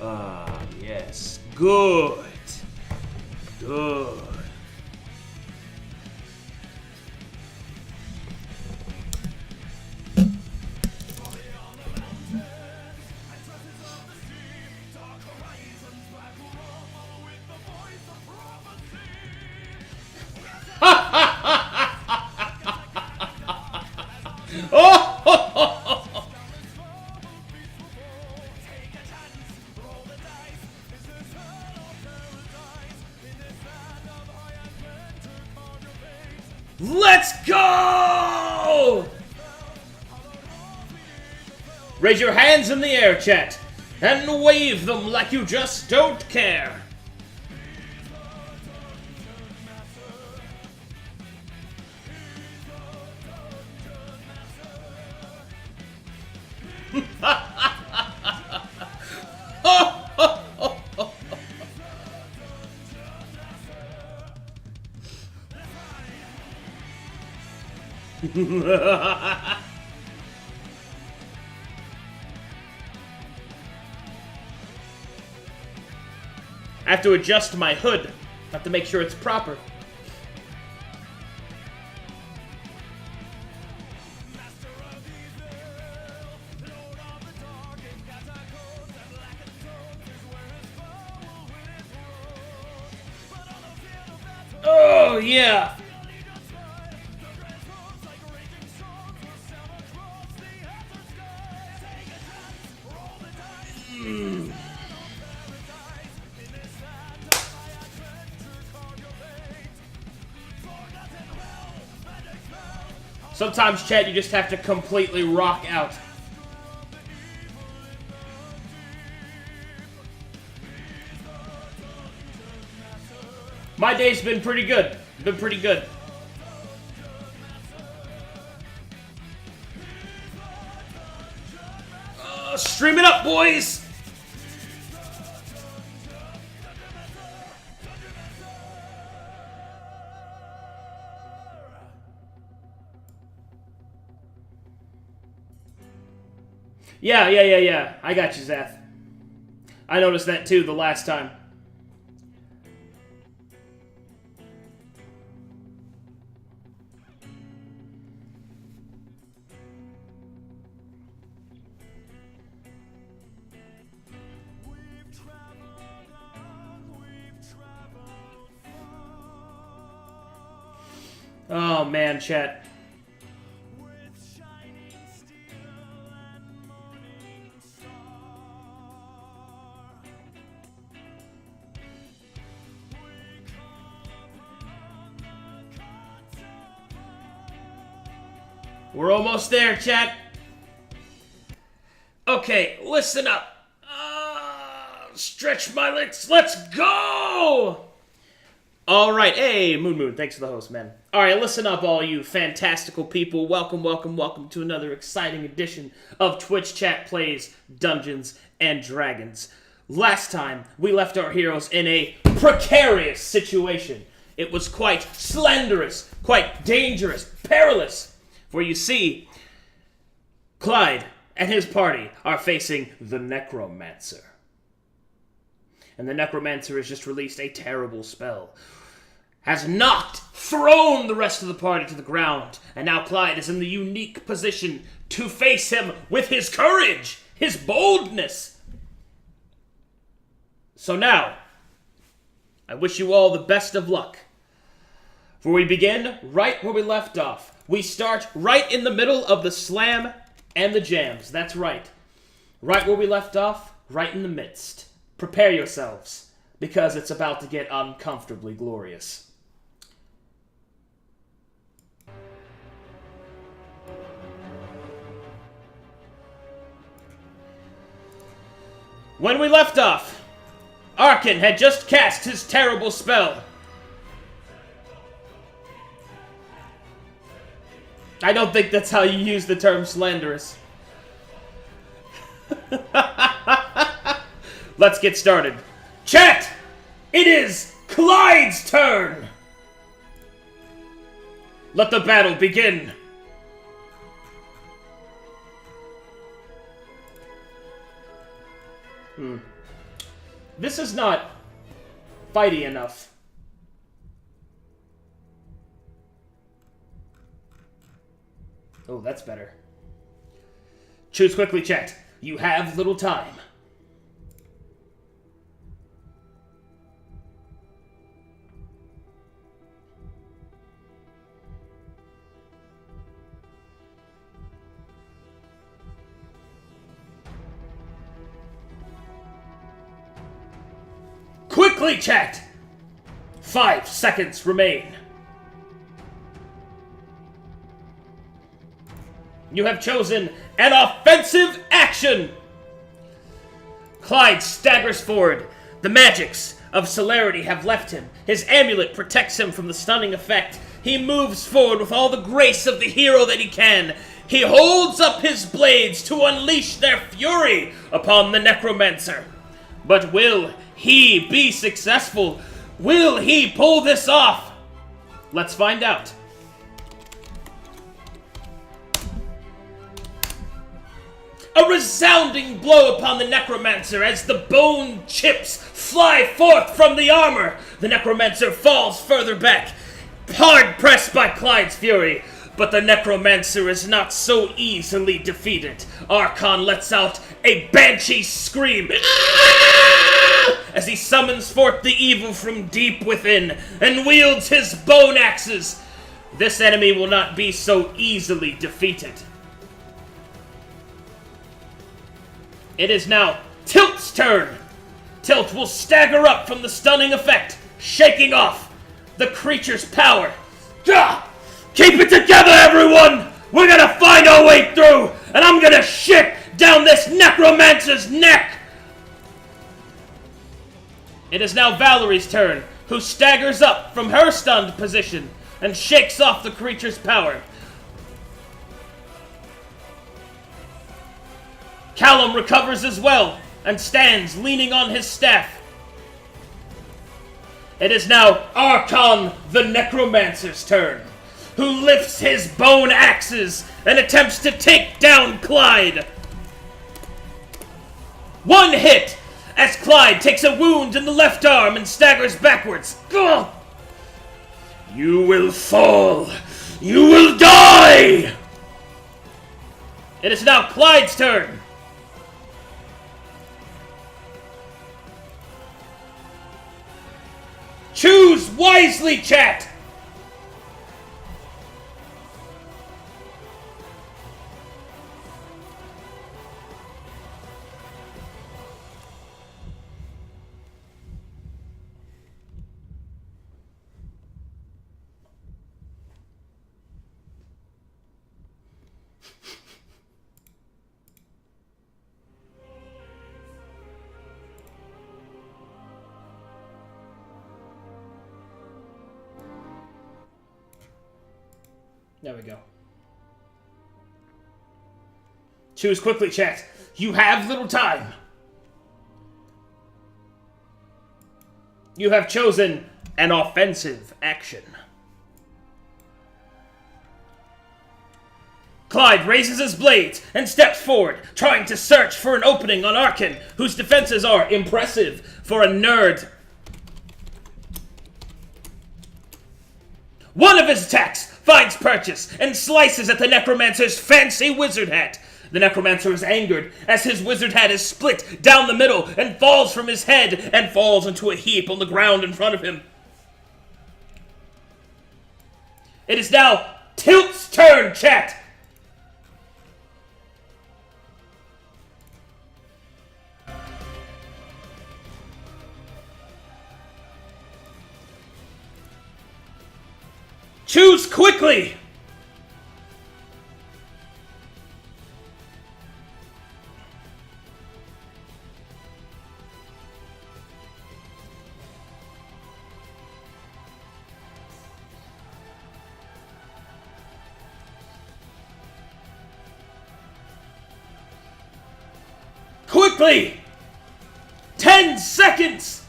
Ah, yes. Good. Good. Oh! Let's go! Raise your hands in the air, chat, and wave them like you just don't care. I have to adjust my hood. I have to make sure it's proper. Oh, yeah! Sometimes, chat, you just have to completely rock out. My day's been pretty good. Been pretty good. Stream it up, boys! Yeah. I got you, Zath. I noticed that too the last time. Oh man, chat. We're almost there, chat. Okay, listen up. Stretch my legs. Let's go! Alright, hey, Moon, thanks for the host, man. Alright, listen up, all you fantastical people. Welcome to another exciting edition of Twitch Chat Plays Dungeons and Dragons. Last time, we left our heroes in a precarious situation. It was quite slanderous, quite dangerous, perilous. For you see, Clyde and his party are facing the Necromancer. And the Necromancer has just released a terrible spell. Has thrown the rest of the party to the ground. And now Clyde is in the unique position to face him with his courage, his boldness. So now, I wish you all the best of luck. For we begin right where we left off. We start right in the middle of the slam and the jams. That's right. Right where we left off, right in the midst. Prepare yourselves, because it's about to get uncomfortably glorious. When we left off, Arkin had just cast his terrible spell. I don't think that's how you use the term slanderous. Let's get started. Chat! It is Clyde's turn! Let the battle begin. This is not fighty enough. Oh, that's better. Choose quickly, chat. You have little time. Quickly, chat! 5 seconds remain. You have chosen an offensive action! Clyde staggers forward. The magics of celerity have left him. His amulet protects him from the stunning effect. He moves forward with all the grace of the hero that he can. He holds up his blades to unleash their fury upon the necromancer. But will he be successful? Will he pull this off? Let's find out. A resounding blow upon the necromancer as the bone chips fly forth from the armor. The necromancer falls further back, hard pressed by Clyde's fury. But the necromancer is not so easily defeated. Archon lets out a banshee scream as he summons forth the evil from deep within and wields his bone axes. This enemy will not be so easily defeated. It is now Tilt's turn. Tilt will stagger up from the stunning effect, shaking off the creature's power. Gah! Keep it together, everyone! We're gonna find our way through, and I'm gonna shit down this necromancer's neck! It is now Valerie's turn, who staggers up from her stunned position and shakes off the creature's power. Callum recovers as well and stands leaning on his staff. It is now Archon the Necromancer's turn, who lifts his bone axes and attempts to take down Clyde. One hit as Clyde takes a wound in the left arm and staggers backwards. Ugh! You will fall. You will die! It is now Clyde's turn. Choose wisely, chat! There we go. Choose quickly, chat. You have little time. You have chosen an offensive action. Clyde raises his blades and steps forward, trying to search for an opening on Arkin, whose defenses are impressive for a nerd. One of his attacks finds purchase and slices at the necromancer's fancy wizard hat. The necromancer is angered as his wizard hat is split down the middle and falls from his head and falls into a heap on the ground in front of him. It is now Tilt's turn, chat! Choose quickly! Quickly! 10 seconds!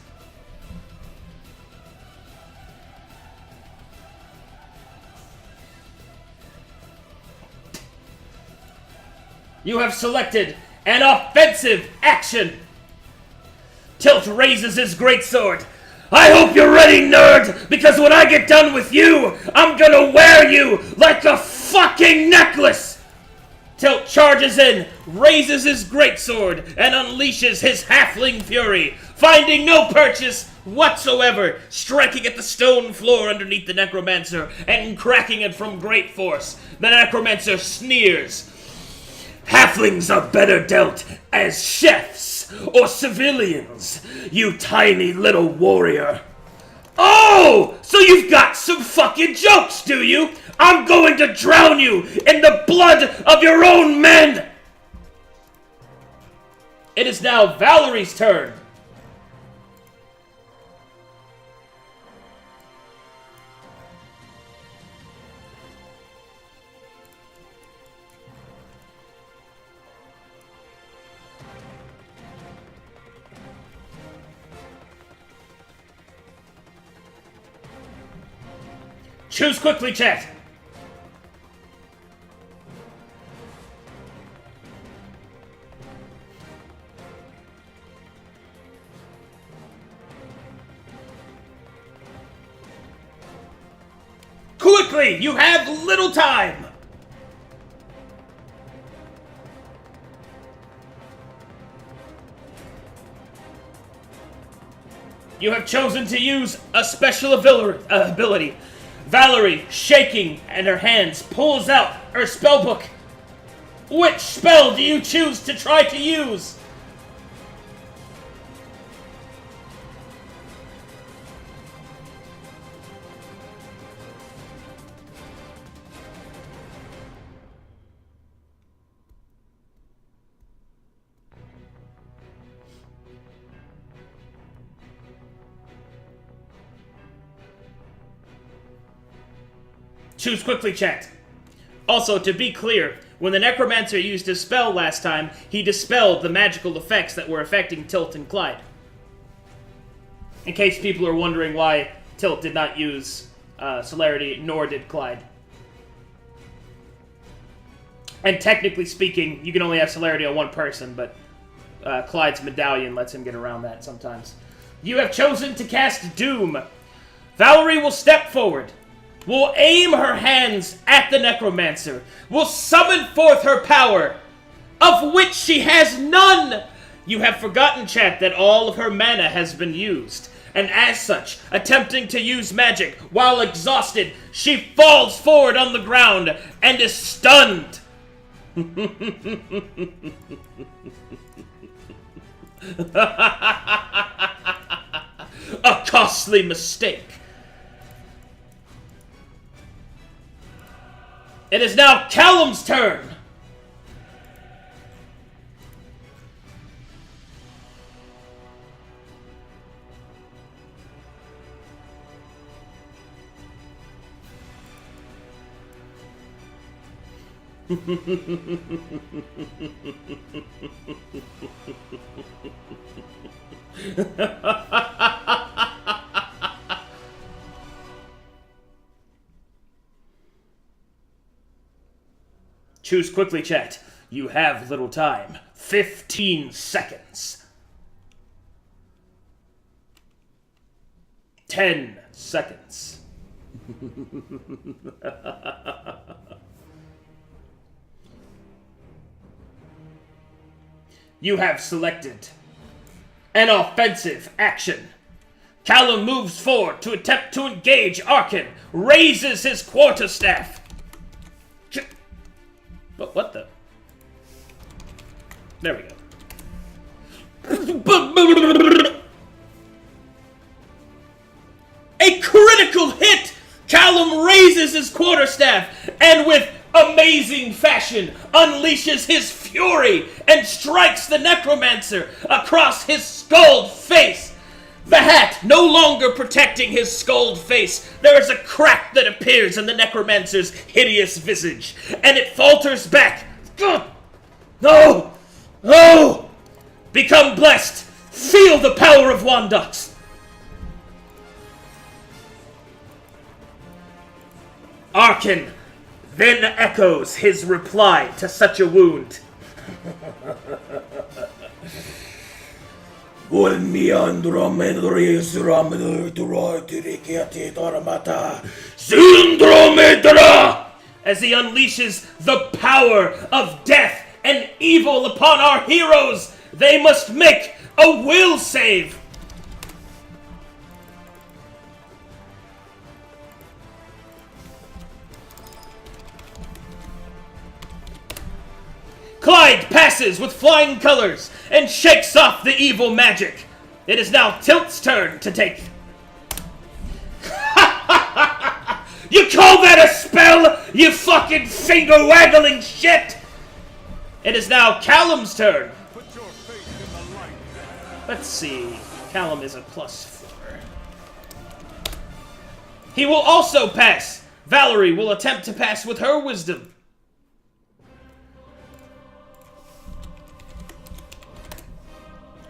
You have selected an offensive action. Tilt raises his greatsword. I hope you're ready, nerd, because when I get done with you, I'm gonna wear you like a fucking necklace! Tilt charges in, raises his greatsword, and unleashes his halfling fury, finding no purchase whatsoever, striking at the stone floor underneath the necromancer and cracking it from great force. The necromancer sneers. Halflings are better dealt as chefs or civilians, you tiny little warrior. Oh, so you've got some fucking jokes, do you? I'm going to drown you in the blood of your own men! It is now Valerie's turn. Choose quickly, chat. Quickly! You have little time! You have chosen to use a special ability. Valerie, shaking in her hands, pulls out her spellbook. Which spell do you choose to try to use? Choose quickly, chat. Also, to be clear, when the Necromancer used his spell last time, he dispelled the magical effects that were affecting Tilt and Clyde. In case people are wondering why Tilt did not use Celerity, nor did Clyde. And technically speaking, you can only have Celerity on one person, but Clyde's medallion lets him get around that sometimes. You have chosen to cast Doom. Valerie will step forward, will aim her hands at the Necromancer, will summon forth her power, of which she has none. You have forgotten, chat, that all of her mana has been used, and as such, attempting to use magic while exhausted, she falls forward on the ground and is stunned. A costly mistake. It is now Callum's turn! Choose quickly, chat. You have little time. 15 seconds. 10 seconds. You have selected an offensive action. Callum moves forward to attempt to engage Arkin, raises his quarterstaff. What the? There we go. A critical hit! Callum raises his quarterstaff and with amazing fashion unleashes his fury and strikes the Necromancer across his skulled face. The hat no longer protecting his skulled face, there is a crack that appears in the Necromancer's hideous visage, and it falters back. No! No! Become blessed! Feel the power of Wandox! Arkin then echoes his reply to such a wound. As he unleashes the power of death and evil upon our heroes, they must make a will save. Clyde passes with flying colors and shakes off the evil magic. It is now Tilt's turn to take. You call that a spell, you fucking finger-waggling shit? It is now Callum's turn. Put your faith in the light. Let's see. Callum is a +4. He will also pass. Valerie will attempt to pass with her wisdom.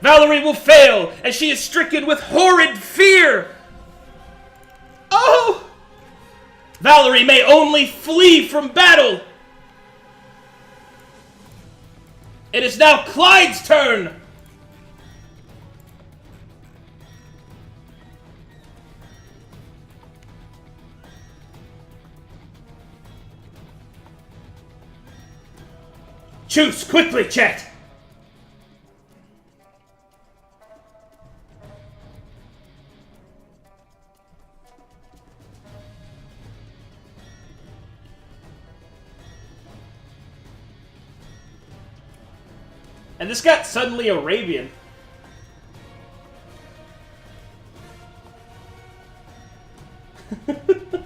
Valerie will fail as she is stricken with horrid fear. Oh! Valerie may only flee from battle. It is now Clyde's turn. Choose quickly, chat. And this got suddenly Arabian.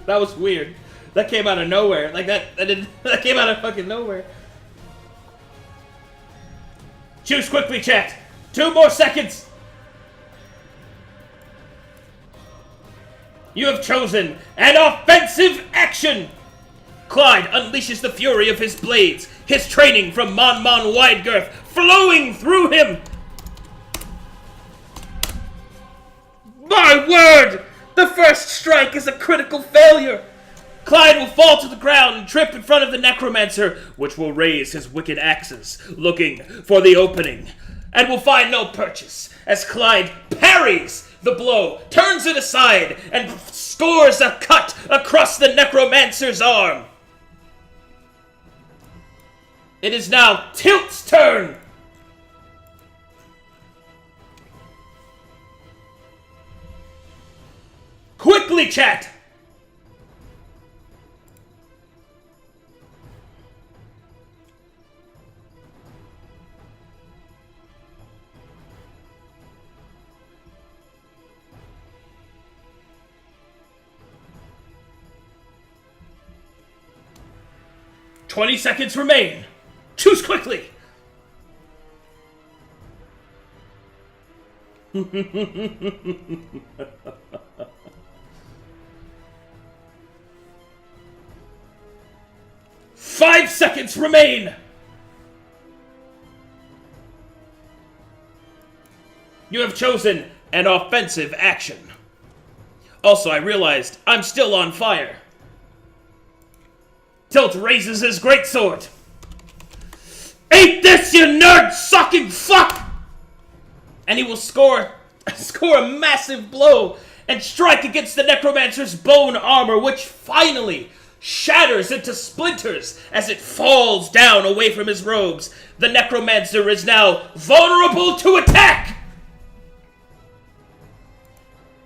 That was weird. That came out of nowhere. Like that came out of fucking nowhere. Choose quickly, chat. 2 more seconds. You have chosen an offensive action. Clyde unleashes the fury of his blades, his training from Mon Widegirth flowing through him. My word! The first strike is a critical failure. Clyde will fall to the ground and trip in front of the necromancer, which will raise his wicked axes, looking for the opening, and will find no purchase, as Clyde parries the blow, turns it aside, and scores a cut across the necromancer's arm. It is now Tilt's turn. Quickly, chat. "20 seconds remain. Choose quickly." "5 seconds remain. You have chosen an offensive action. Also, I realized I'm still on fire. Tilt raises his greatsword. "Eat this, you nerd-sucking fuck!" And he will score a massive blow and strike against the necromancer's bone armor, which finally shatters into splinters as it falls down away from his robes. The necromancer is now vulnerable to attack.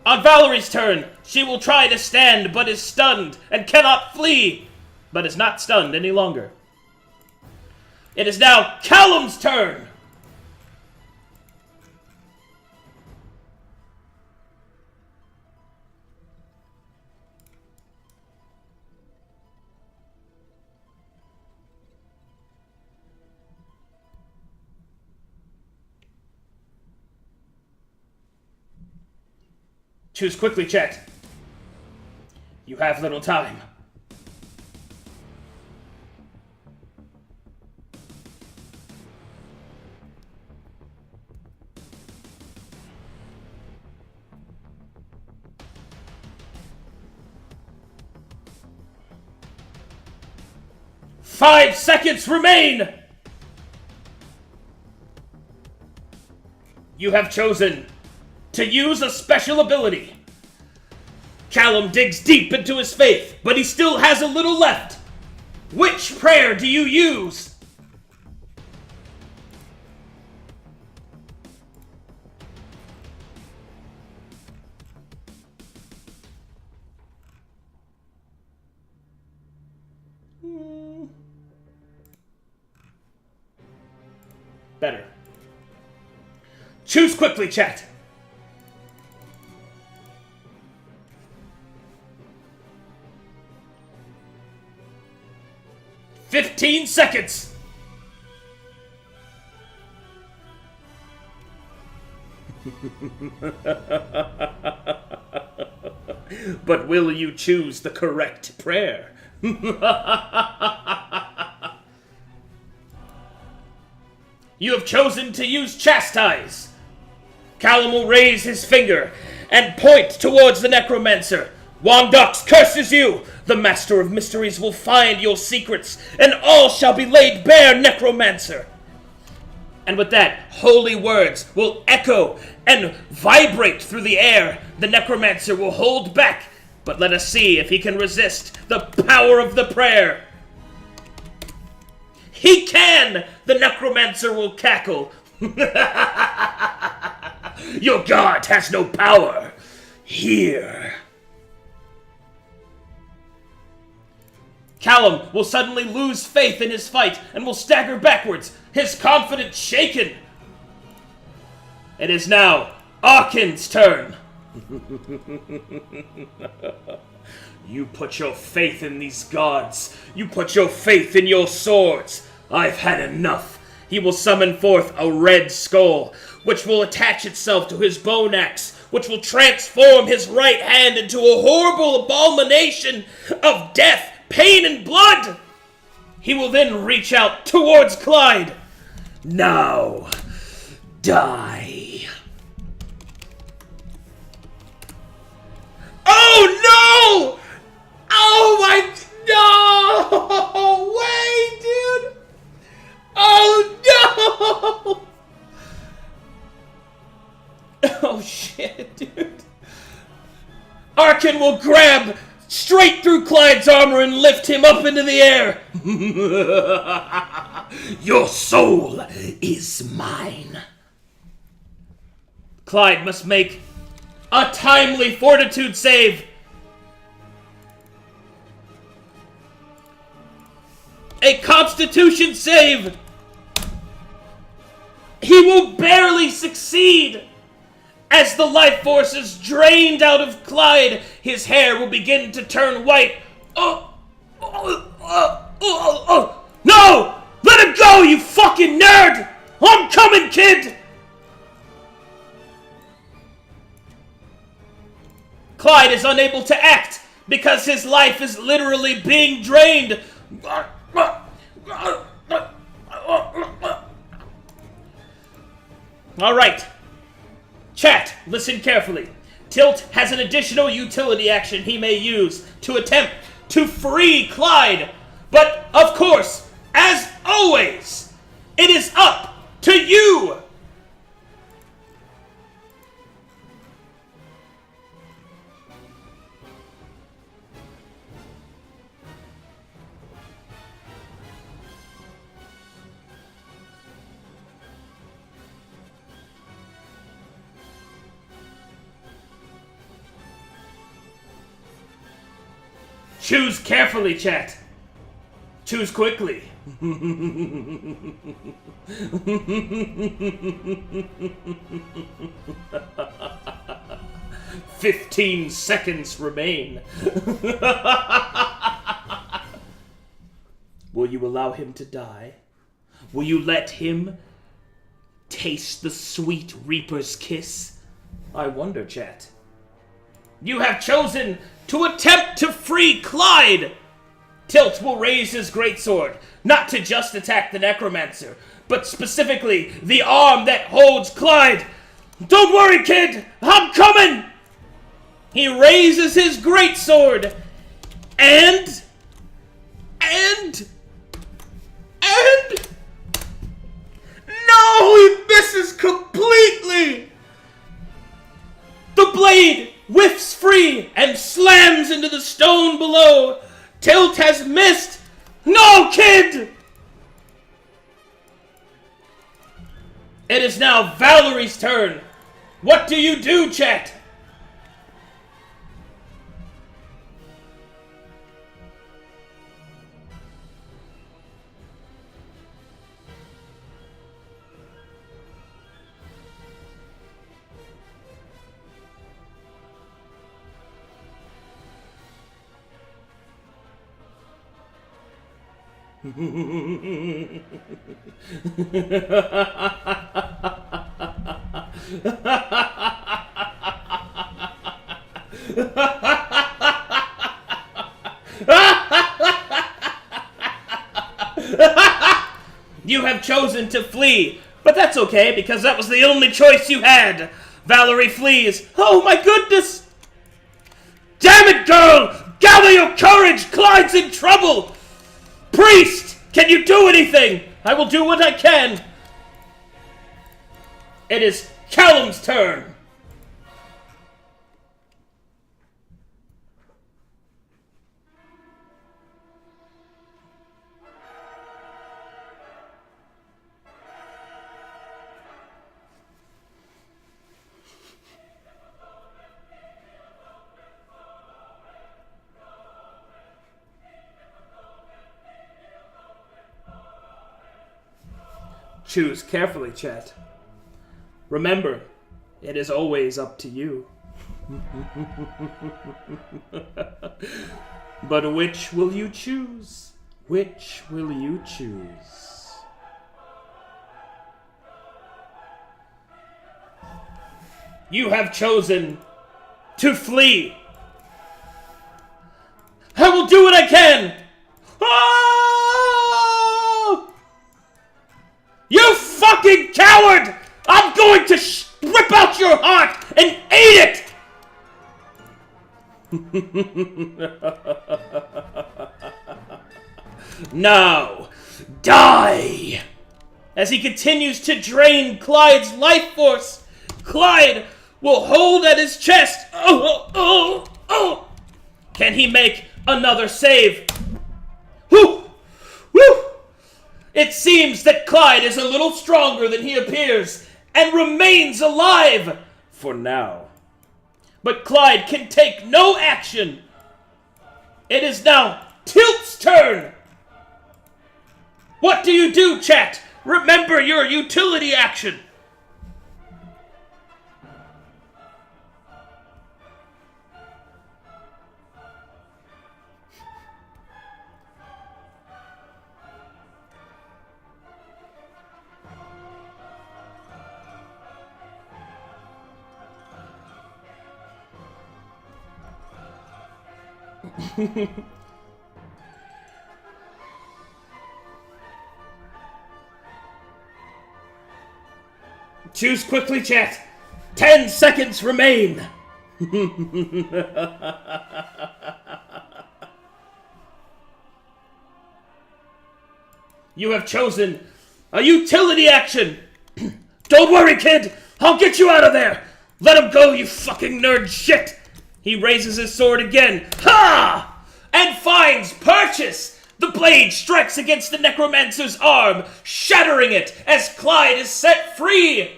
On Valerie's turn, she will try to stand but is stunned and cannot flee, but is not stunned any longer. It is now Callum's turn. Choose quickly, chat. You have little time. "5 seconds remain. You have chosen to use a special ability. Callum digs deep into his faith, but he still has a little left. Which prayer do you use? Better. Choose quickly, chat. "15 seconds. But will you choose the correct prayer? You have chosen to use chastise. Callum will raise his finger and point towards the necromancer. Wongdox curses you! The Master of Mysteries will find your secrets, and all shall be laid bare, necromancer! And with that, holy words will echo and vibrate through the air. The necromancer will hold back, but let us see if he can resist the power of the prayer. He can! The necromancer will cackle. Your god has no power here. Callum will suddenly lose faith in his fight and will stagger backwards, his confidence shaken. It is now Arkin's turn. You put your faith in these gods. You put your faith in your swords. I've had enough. He will summon forth a red skull, which will attach itself to his bone axe, which will transform his right hand into a horrible abomination of death, pain, and blood. He will then reach out towards Clyde. Now, die. Oh no! Oh my, no way, dude! Oh no! Oh shit, dude. Arkin will grab straight through Clyde's armor and lift him up into the air. Your soul is mine. Clyde must make a timely fortitude save. A constitution save. He will barely succeed. As the life force is drained out of Clyde, his hair will begin to turn white. No! Let him go, you fucking nerd! I'm coming, kid! Clyde is unable to act because his life is literally being drained. All right. Chat, listen carefully. Tilt has an additional utility action he may use to attempt to free Clyde. But, of course, as always, it is up to you. Choose carefully, chat. Choose quickly. 15 seconds remain. Will you allow him to die? Will you let him taste the sweet Reaper's kiss? I wonder, chat. You have chosen to attempt to free Clyde! Tilt will raise his greatsword, not to just attack the necromancer, but specifically the arm that holds Clyde. Don't worry, kid! I'm coming! He raises his greatsword, and... No! He misses completely! flee! The blade whiffs free and slams into the stone below. Tilt has missed. No, kid! It is now Valerie's turn. What do you do, chat? You have chosen to flee, but that's okay because that was the only choice you had. Valerie flees. Oh my goodness! Damn it, girl! Gather your courage! Clyde's in trouble! Priest! Can you do anything? I will do what I can. It is Callum's turn. Choose carefully, chat. Remember, it is always up to you. But which will you choose? Which will you choose? You have chosen to flee. I will do what I can. Oh! You fucking coward! I'm going to rip out your heart and eat it! Now, die! As he continues to drain Clyde's life force, Clyde will hold at his chest. Oh. Can he make another save? Whew! Whew! It seems that Clyde is a little stronger than he appears and remains alive for now. But Clyde can take no action. It is now Tilt's turn. What do you do, chat? Remember your utility action. Choose quickly, chat. 10 seconds remain. You have chosen a utility action. Don't worry, kid. I'll get you out of there. Let him go, you fucking nerd shit. He raises his sword again. Ha! And finds purchase. The blade strikes against the necromancer's arm, shattering it as Clyde is set free.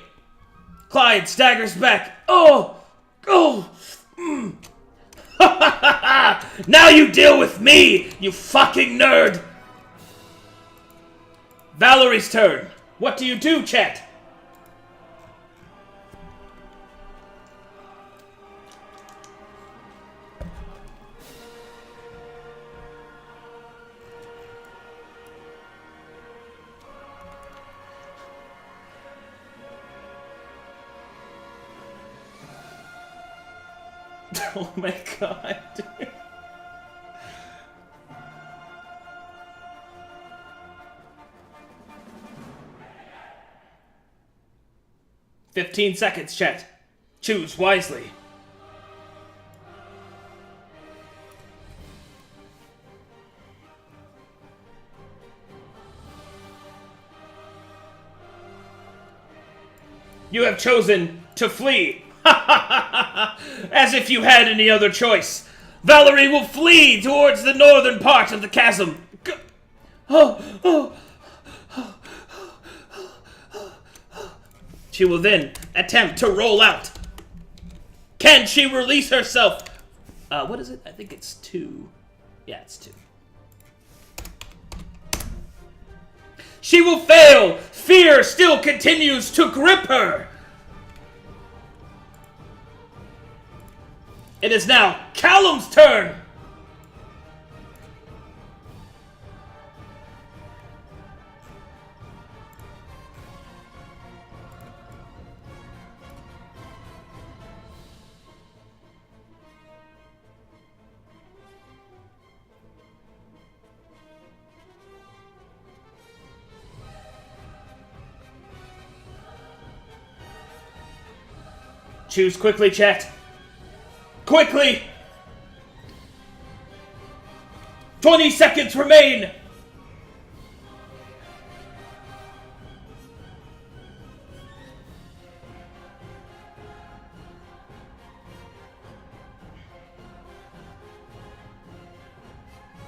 Clyde staggers back. Oh! Now you deal with me, you fucking nerd! Valerie's turn. What do you do, chat? Oh my god. 15 seconds, chat. Choose wisely. You have chosen to flee. As if you had any other choice. Valerie will flee towards the northern part of the chasm. She will then attempt to roll out. Can she release herself? What is it? I think it's 2. Yeah, it's 2. She will fail. Fear still continues to grip her. It is now Callum's turn. Choose quickly, chat. Quickly! 20 seconds remain!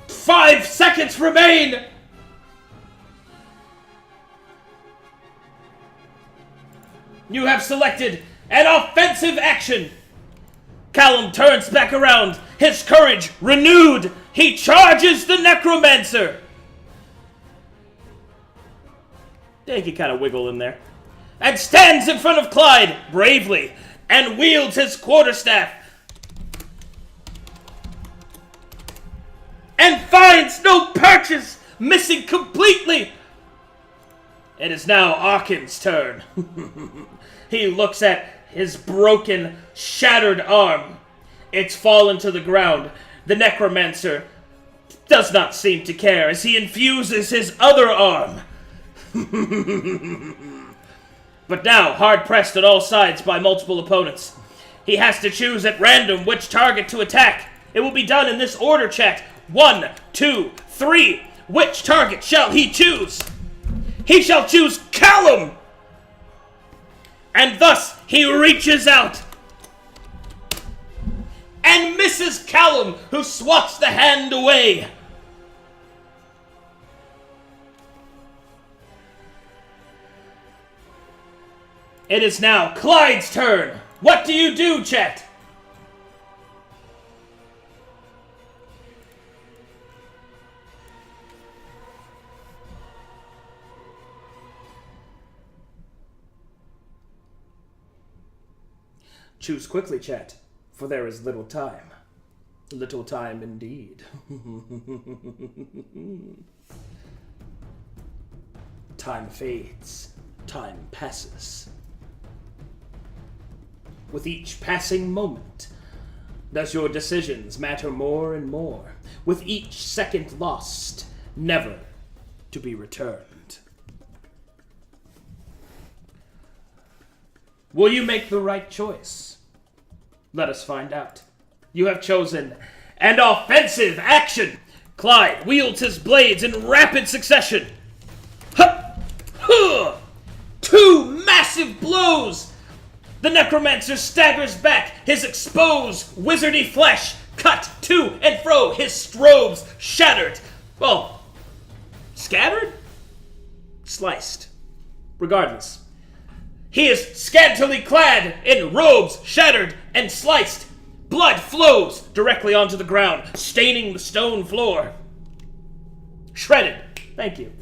Five seconds remain! You have selected an offensive action! Callum turns back around, his courage renewed. He charges the necromancer. Yeah, he can kind of wiggle in there. And stands in front of Clyde bravely and wields his quarterstaff. And finds no purchase, missing completely. It is now Arkin's turn. He looks at his broken, shattered arm. It's fallen to the ground. The necromancer does not seem to care as he infuses his other arm. But now, hard-pressed on all sides by multiple opponents, he has to choose at random which target to attack. It will be done in this order, chat. 1, 2, 3. Which target shall he choose? He shall choose Callum! And thus, he reaches out and misses Callum, who swats the hand away. It is now Clyde's turn. What do you do, chat? Choose quickly, chat, for there is little time. Little time indeed. Time fades. Time passes. With each passing moment, does your decisions matter more and more, with each second lost, never to be returned. Will you make the right choice? Let us find out. You have chosen an offensive action. Clyde wields his blades in rapid succession. Ha! Huh! 2 massive blows. The necromancer staggers back, his exposed wizardy flesh cut to and fro, his strobes shattered. Well, scattered? Sliced. Regardless. He is scantily clad in robes shattered and sliced. Blood flows directly onto the ground, staining the stone floor. Shredded. Thank you.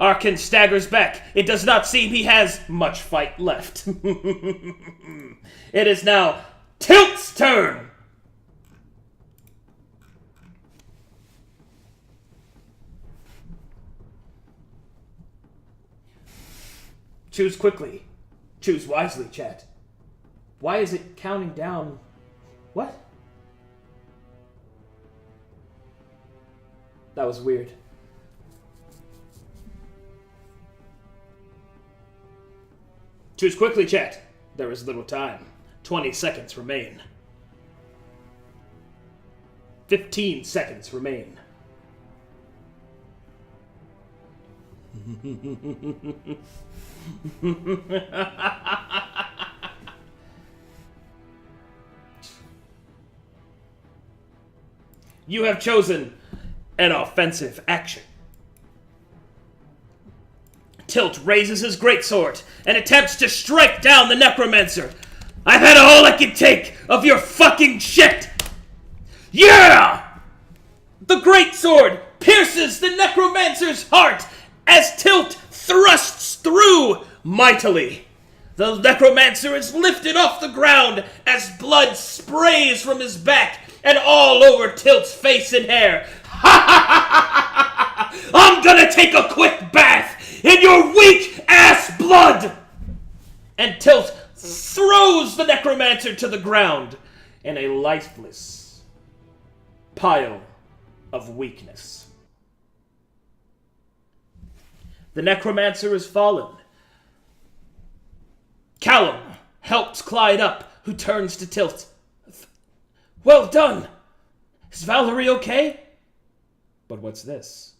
Arkin staggers back. It does not seem he has much fight left. It is now Tilt's turn. Choose quickly. Choose wisely, chat. Why is it counting down? What? That was weird. Choose quickly, chat. There is little time. 20 seconds remain. 15 seconds remain. You have chosen an offensive action. Tilt raises his greatsword and attempts to strike down the necromancer. I've had all I can take of your fucking shit! Yeah! The greatsword pierces the necromancer's heart as Tilt thrusts through mightily. The necromancer is lifted off the ground as blood sprays from his back and all over Tilt's face and hair. I'm gonna take a quick bath in your weak-ass blood! And Tilt throws the necromancer to the ground in a lifeless pile of weakness. The necromancer is fallen. Callum helps Clyde up, who turns to Tilt. Well done! Is Valerie okay? But what's this?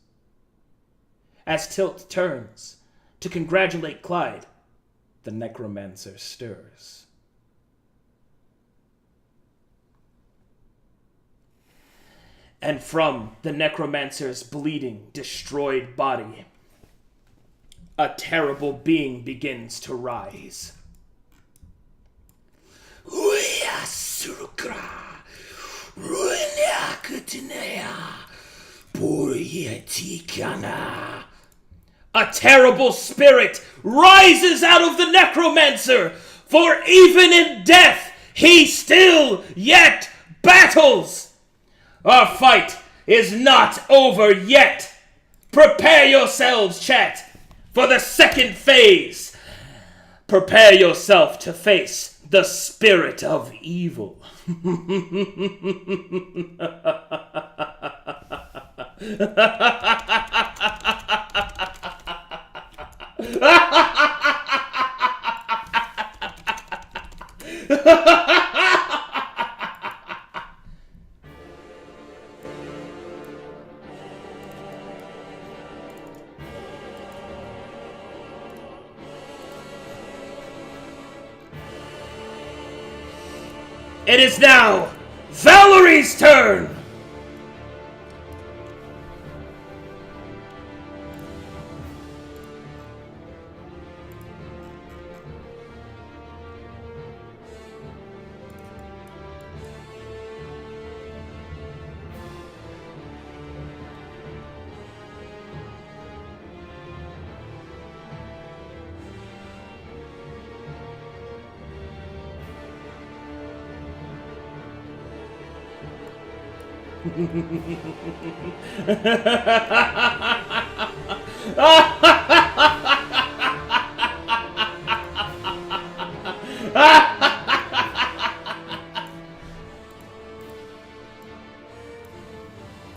As Tilt turns to congratulate Clyde, the necromancer stirs. And from the necromancer's bleeding, destroyed body, a terrible being begins to rise. A terrible spirit rises out of the necromancer, for even in death he still yet battles. Our fight is not over yet. Prepare yourselves, chat, for the second phase. Prepare yourself to face the spirit of evil. It is now Valerie's turn!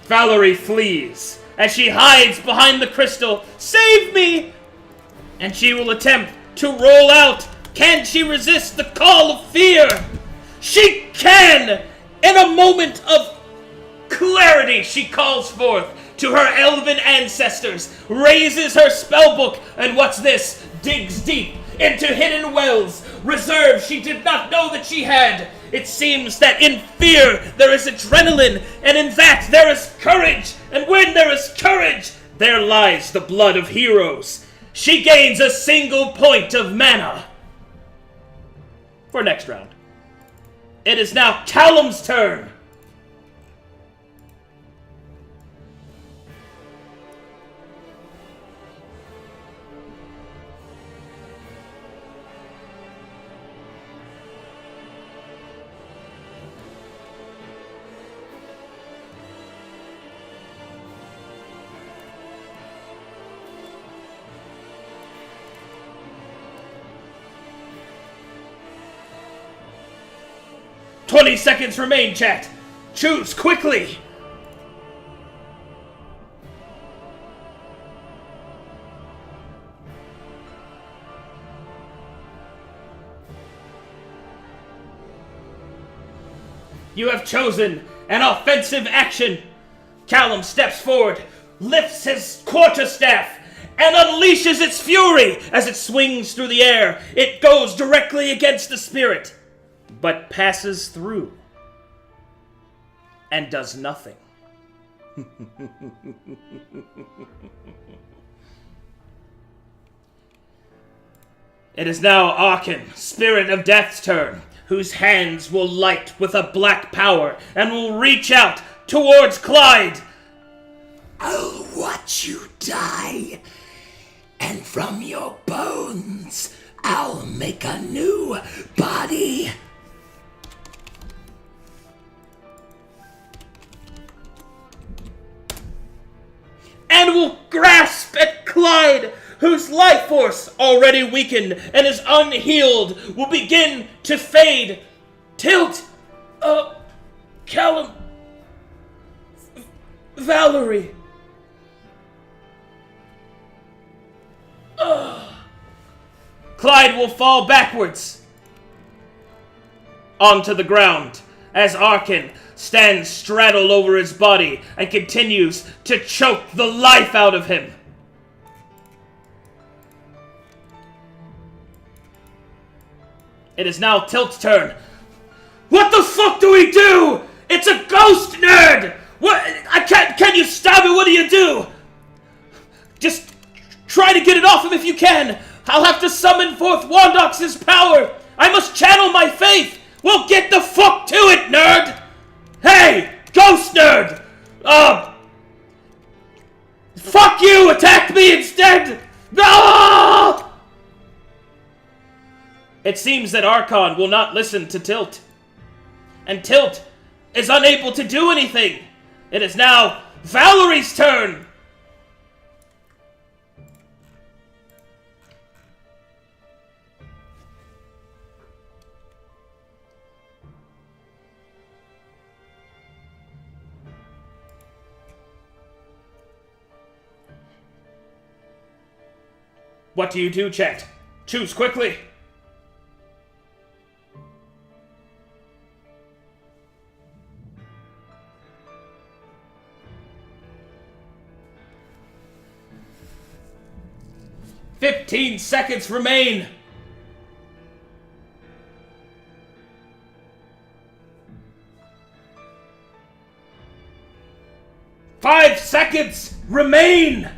Valerie flees as she hides behind the crystal. Save me! And she will attempt to roll out. Can she resist the call of fear? She can! In a moment of clarity, she calls forth to her elven ancestors, raises her spellbook, and what's this? Digs deep into hidden wells, reserves she did not know that she had. It seems that in fear there is adrenaline, and in that there is courage, and when there is courage, there lies the blood of heroes. She gains a single point of mana. For next round. It is now Callum's turn. "20 seconds remain, chat. Choose quickly." You have chosen an offensive action. Callum steps forward, lifts his quarterstaff, and unleashes its fury as it swings through the air. It goes directly against the spirit, but passes through and does nothing. It is now Arkan, Spirit of Death's turn, whose hands will light with a black power and will reach out towards Clyde. I'll watch you die, and from your bones, I'll make a new body. And will grasp at Clyde, whose life force, already weakened and is unhealed, will begin to fade. Tilt! Callum... Valerie... Clyde will fall backwards onto the ground as Arkan stands straddled over his body and continues to choke the life out of him. It is now Tilt's turn. What the fuck do we do? It's a ghost, nerd! What? Can you stop it? What do you do? Just try to get it off him if you can. I'll have to summon forth Wandox's power. I must channel my faith. Well, get the fuck to it, nerd! Hey, ghost nerd! Fuck you! Attack me instead! No! It seems that Archon will not listen to Tilt. And Tilt is unable to do anything. It is now Valerie's turn. What do you do, chat? Choose quickly. "15 seconds remain. "5 seconds remain.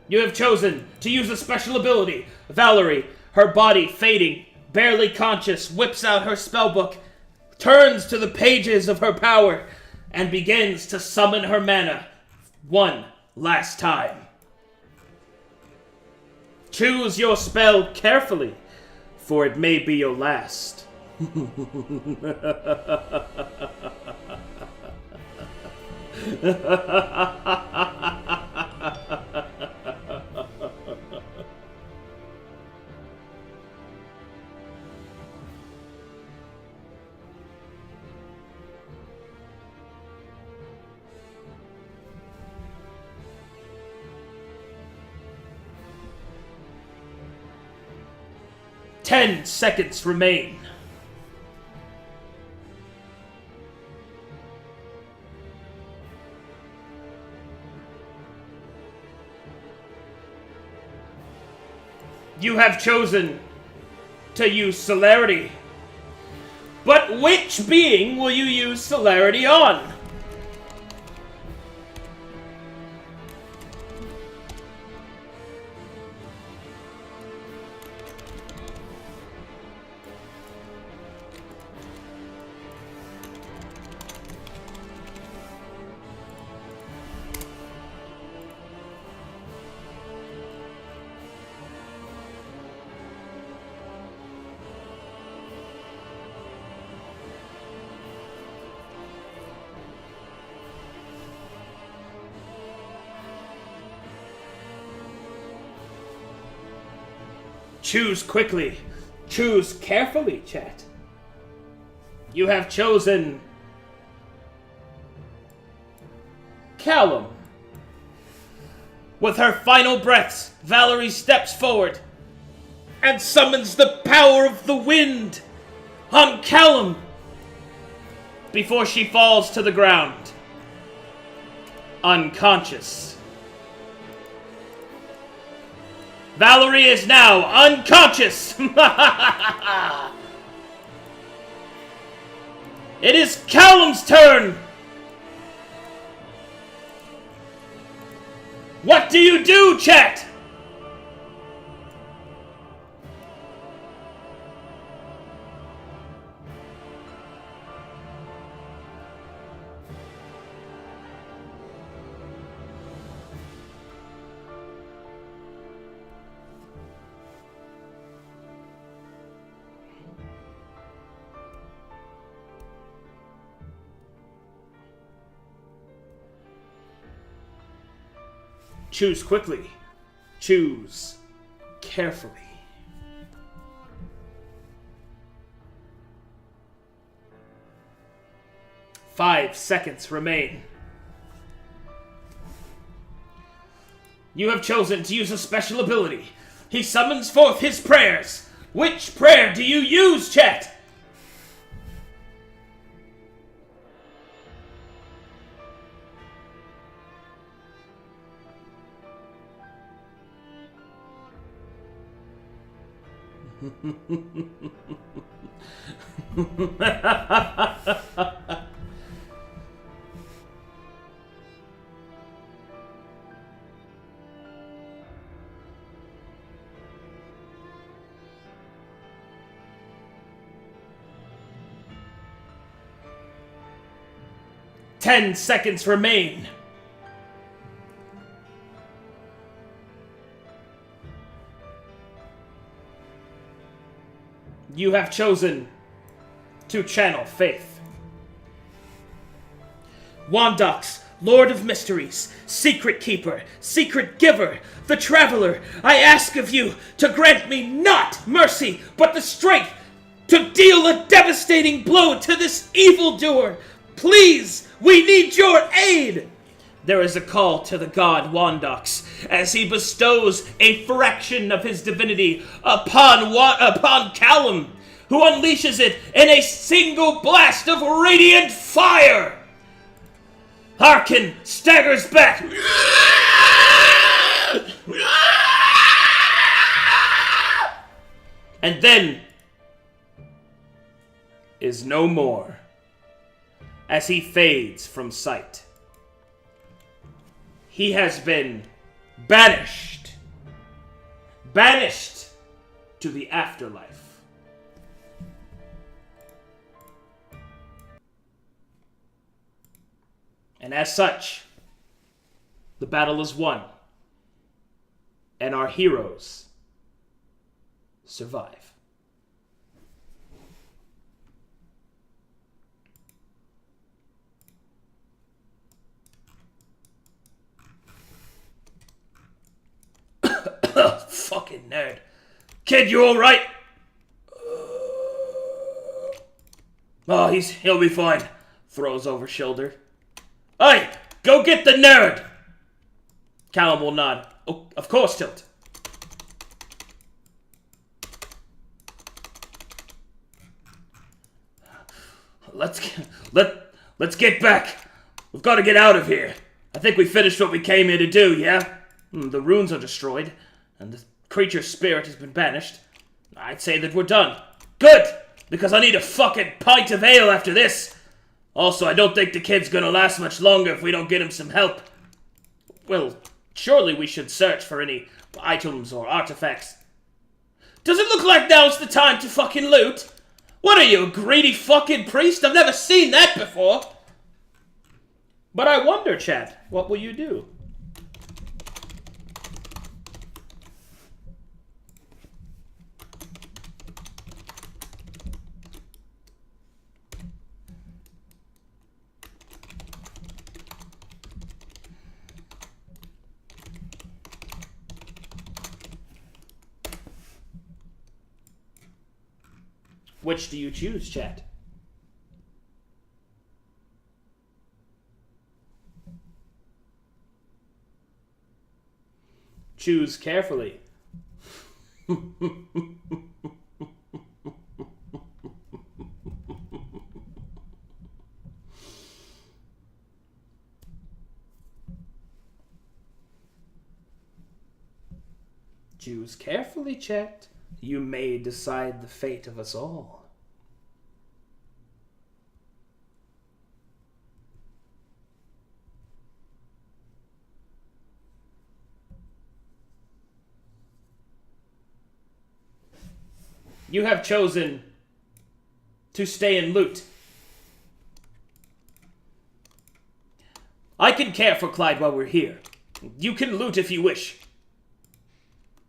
You have chosen to use a special ability. Valerie, her body fading, barely conscious, whips out her spellbook, turns to the pages of her power, and begins to summon her mana one last time. Choose your spell carefully, for it may be your last. 10 seconds remain. You have chosen to use celerity. But which being will you use celerity on? Choose quickly. Choose carefully, chat. You have chosen Callum. With her final breaths, Valerie steps forward and summons the power of the wind on Callum. before she falls to the ground, unconscious. Valerie is now unconscious! It is Callum's turn! What do you do, chat? Choose quickly. Choose carefully. Five seconds remain. You have chosen to use a special ability. He summons forth his prayers. Which prayer do you use, chat? Ten seconds remain. You have chosen to channel faith. Wandox, Lord of Mysteries, Secret Keeper, Secret Giver, the Traveler, I ask of you to grant me not mercy, but the strength to deal a devastating blow to this evildoer. Please, we need your aid! There is a call to the god Wandox as he bestows a fraction of his divinity upon Callum, who unleashes it in a single blast of radiant fire. Harkin staggers back. And then is no more as he fades from sight. He has been banished. Banished to the afterlife. And as such, the battle is won. And our heroes survive. Fucking nerd. Kid, you alright? Oh, he'll be fine. Throws over shoulder. Hey, go get the nerd! Callum will nod. Oh, of course, Tilt. Let's get back. We've got to get out of here. I think we finished what we came here to do, yeah? The runes are destroyed, and the creature's spirit has been banished. I'd say that we're done. Good! Because I need a fucking pint of ale after this. Also, I don't think the kid's gonna last much longer if we don't get him some help. Well, surely we should search for any items or artifacts. Does it look like now's the time to fucking loot? What are you, a greedy fucking priest? I've never seen that before. But I wonder, chat, what will you do? Which do you choose, chat? Choose carefully. Jews carefully checked. You may decide the fate of us all. You have chosen to stay and loot. I can care for Clyde while we're here. You can loot if you wish.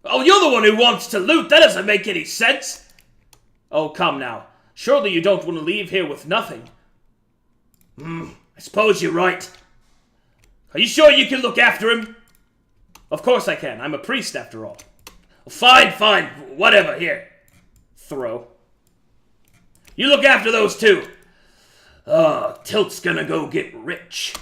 Oh, you're the one who wants to loot. That doesn't make any sense. Oh, come now. Surely you don't want to leave here with nothing. I suppose you're right. Are you sure you can look after him? Of course I can. I'm a priest after all. Fine, fine. Whatever. Here. Throw. You look after those two. Oh, Tilt's gonna go get rich.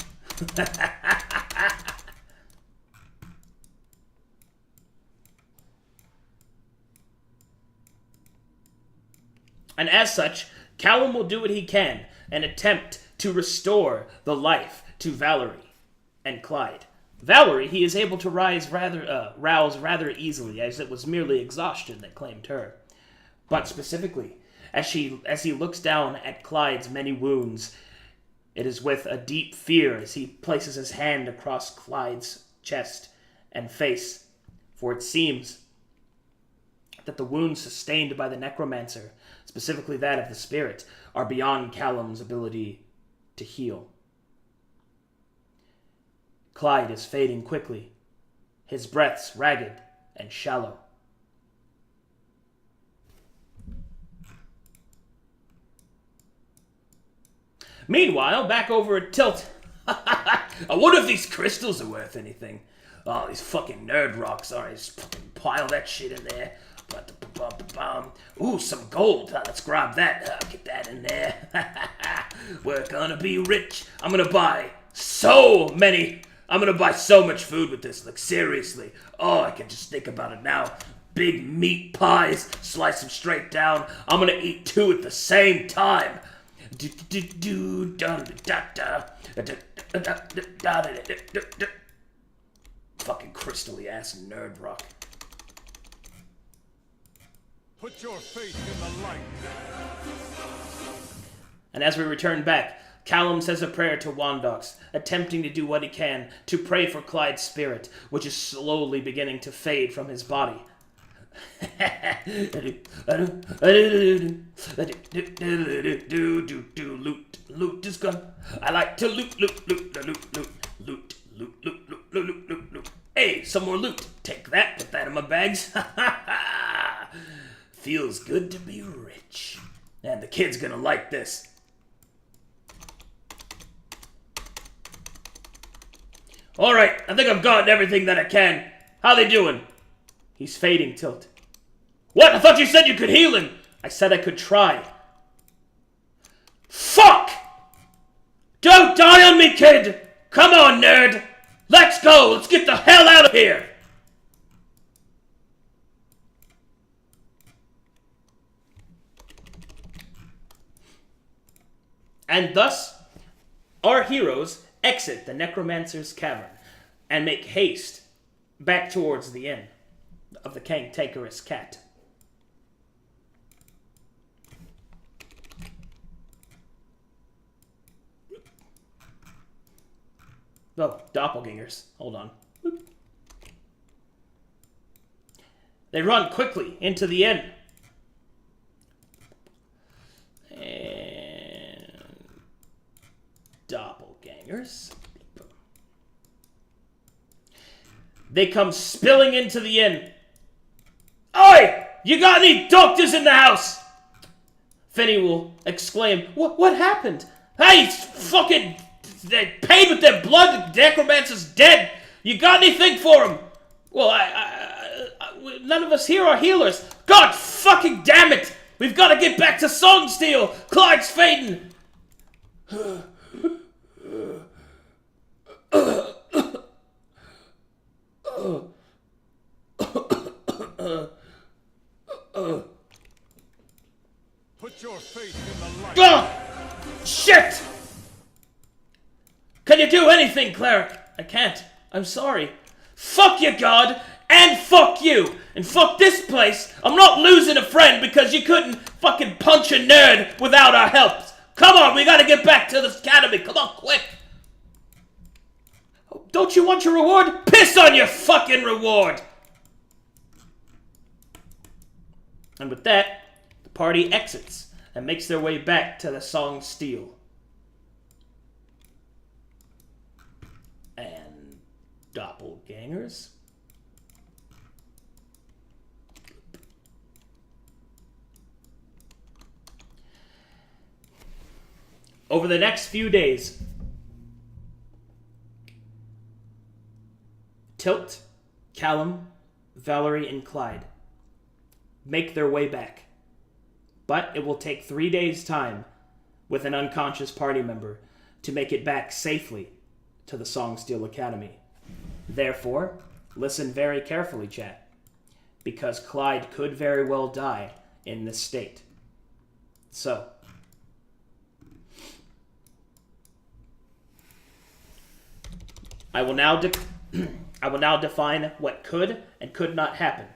And as such, Callum will do what he can and attempt to restore the life to Valerie and Clyde. Valerie, he is able to rouse rather easily, as it was merely exhaustion that claimed her. But specifically, as he looks down at Clyde's many wounds, it is with a deep fear as he places his hand across Clyde's chest and face, for it seems that the wounds sustained by the necromancer, specifically that of the spirit, are beyond Callum's ability to heal. Clyde is fading quickly, his breaths ragged and shallow. Meanwhile, back over at Tilt. I wonder if these crystals are worth anything. Oh, these fucking nerd rocks. Alright, just fucking pile that shit in there. Ooh, some gold. Let's grab that. Get that in there. We're gonna be rich. I'm gonna buy so much food with this. Like, seriously. Oh, I can just think about it now. Big meat pies. Slice them straight down. I'm gonna eat two at the same time. Fucking crystal-y ass nerd rock. Put your faith in the light. And as we return back, Callum says a prayer to Wandox, attempting to do what he can to pray for Clyde's spirit, which is slowly beginning to fade from his body. Loot is gone. I like to loot. Hey, some more loot. Take that, put that in my bags. Feels good to be rich. And the kid's gonna like this. Alright, I think I've gotten everything that I can. How they doing? He's fading, Tilt. What? I thought you said you could heal him. I said I could try. Fuck! Don't die on me, kid! Come on, nerd! Let's go! Let's get the hell out of here! And thus, our heroes exit the Necromancer's Cavern and make haste back towards the inn of the Cantankerous Cat. Oh, doppelgangers. Hold on. They run quickly into the inn. And doppelgangers. They come spilling into the inn. Oi! You got any doctors in the house? Finney will exclaim, What happened? Hey, fucking... They paid with their blood. The necromancer's dead. You got anything for him? Well, none of us here are healers. God fucking damn it! We've got to get back to Songsteel. Clyde's fading. Put your faith in the light. Oh, shit! Can you do anything, cleric? I can't. I'm sorry. Fuck you, God! And fuck you! And fuck this place! I'm not losing a friend because you couldn't fucking punch a nerd without our help! Come on, we gotta get back to this academy! Come on, quick! Don't you want your reward? Piss on your fucking reward! And with that, the party exits and makes their way back to the Song Steel. And doppelgangers? Over the next few days, Tilt, Callum, Valerie, and Clyde make their way back. But it will take 3 days' time with an unconscious party member to make it back safely to the Song Steel Academy. Therefore, listen very carefully, chat, because Clyde could very well die in this state. So, I will now define what could and could not happen.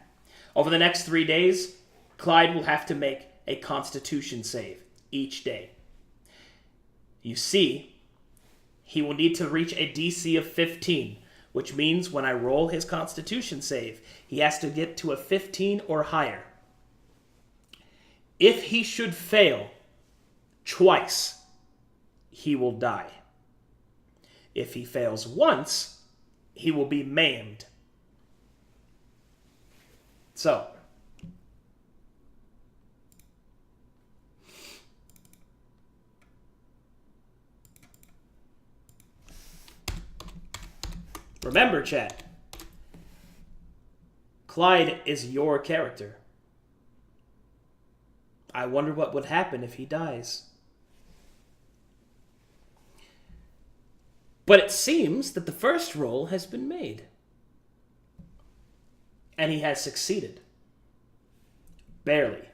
Over the next 3 days, Clyde will have to make a Constitution save each day. You see, he will need to reach a DC of 15, which means when I roll his Constitution save, he has to get to a 15 or higher. If he should fail twice, he will die. If he fails once, he will be maimed. So, remember, chat, Clyde is your character. I wonder what would happen if he dies. But it seems that the first roll has been made. And he has succeeded. Barely.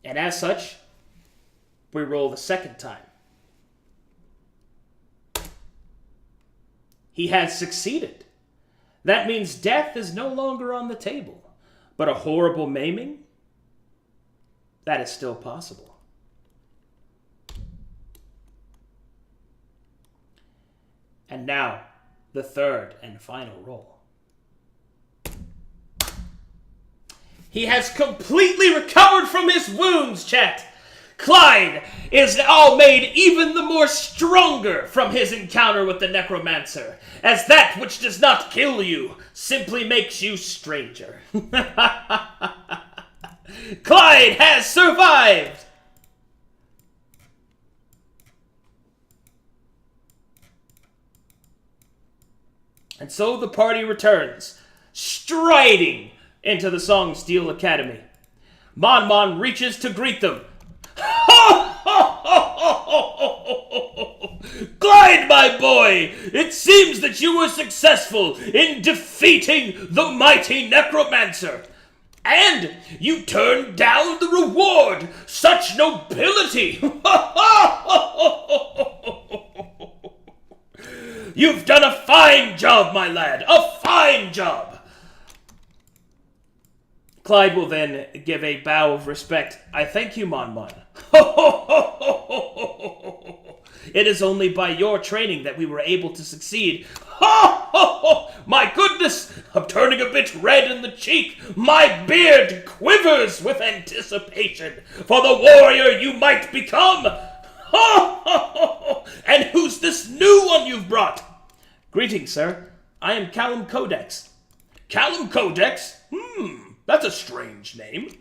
And as such, we roll the second time. He has succeeded. That means death is no longer on the table. But a horrible maiming? That is still possible. And now, the third and final roll. He has completely recovered from his wounds, chat. Clyde is now made even the more stronger from his encounter with the necromancer, as that which does not kill you simply makes you stranger. Clyde has survived! And so the party returns, striding into the Song Steel Academy. Mon Mon reaches to greet them. Clyde, my boy, it seems that you were successful in defeating the mighty necromancer. And you turned down the reward. Such nobility. You've done a fine job, my lad. A fine job. Clyde will then give a bow of respect. I thank you, Mon Mon. It is only by your training that we were able to succeed. My goodness, I'm turning a bit red in the cheek. My beard quivers with anticipation for the warrior you might become. And who's this new one you've brought? Greetings, sir. I am Callum Codex. Callum Codex? That's a strange name.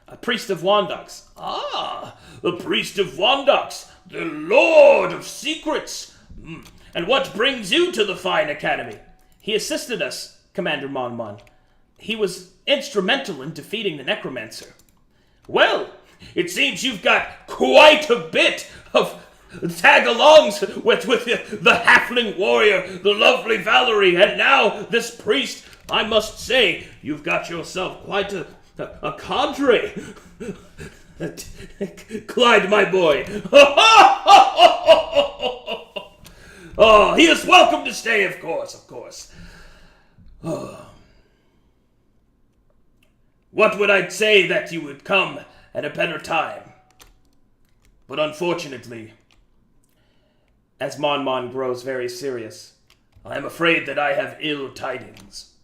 A priest of Wandox. Ah, the priest of Wandox, the lord of secrets. And what brings you to the fine academy? He assisted us, Commander Mon Mon. He was instrumental in defeating the necromancer. Well, it seems you've got quite a bit of tag-alongs with the halfling warrior, the lovely Valerie, and now this priest. I must say, you've got yourself quite a cadre. Clyde, my boy. Oh, he is welcome to stay, of course, of course. Oh. What would I say that you would come at a better time? But unfortunately, as Mon Mon grows very serious, I am afraid that I have ill tidings.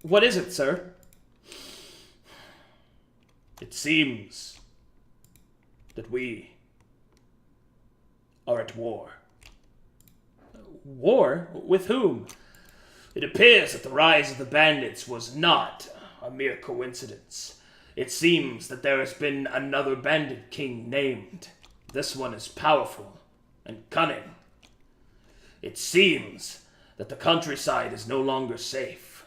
What is it, sir? It seems that we are at war. War? With whom? It appears that the rise of the bandits was not a mere coincidence. It seems that there has been another bandit king named. This one is powerful and cunning. It seems that the countryside is no longer safe.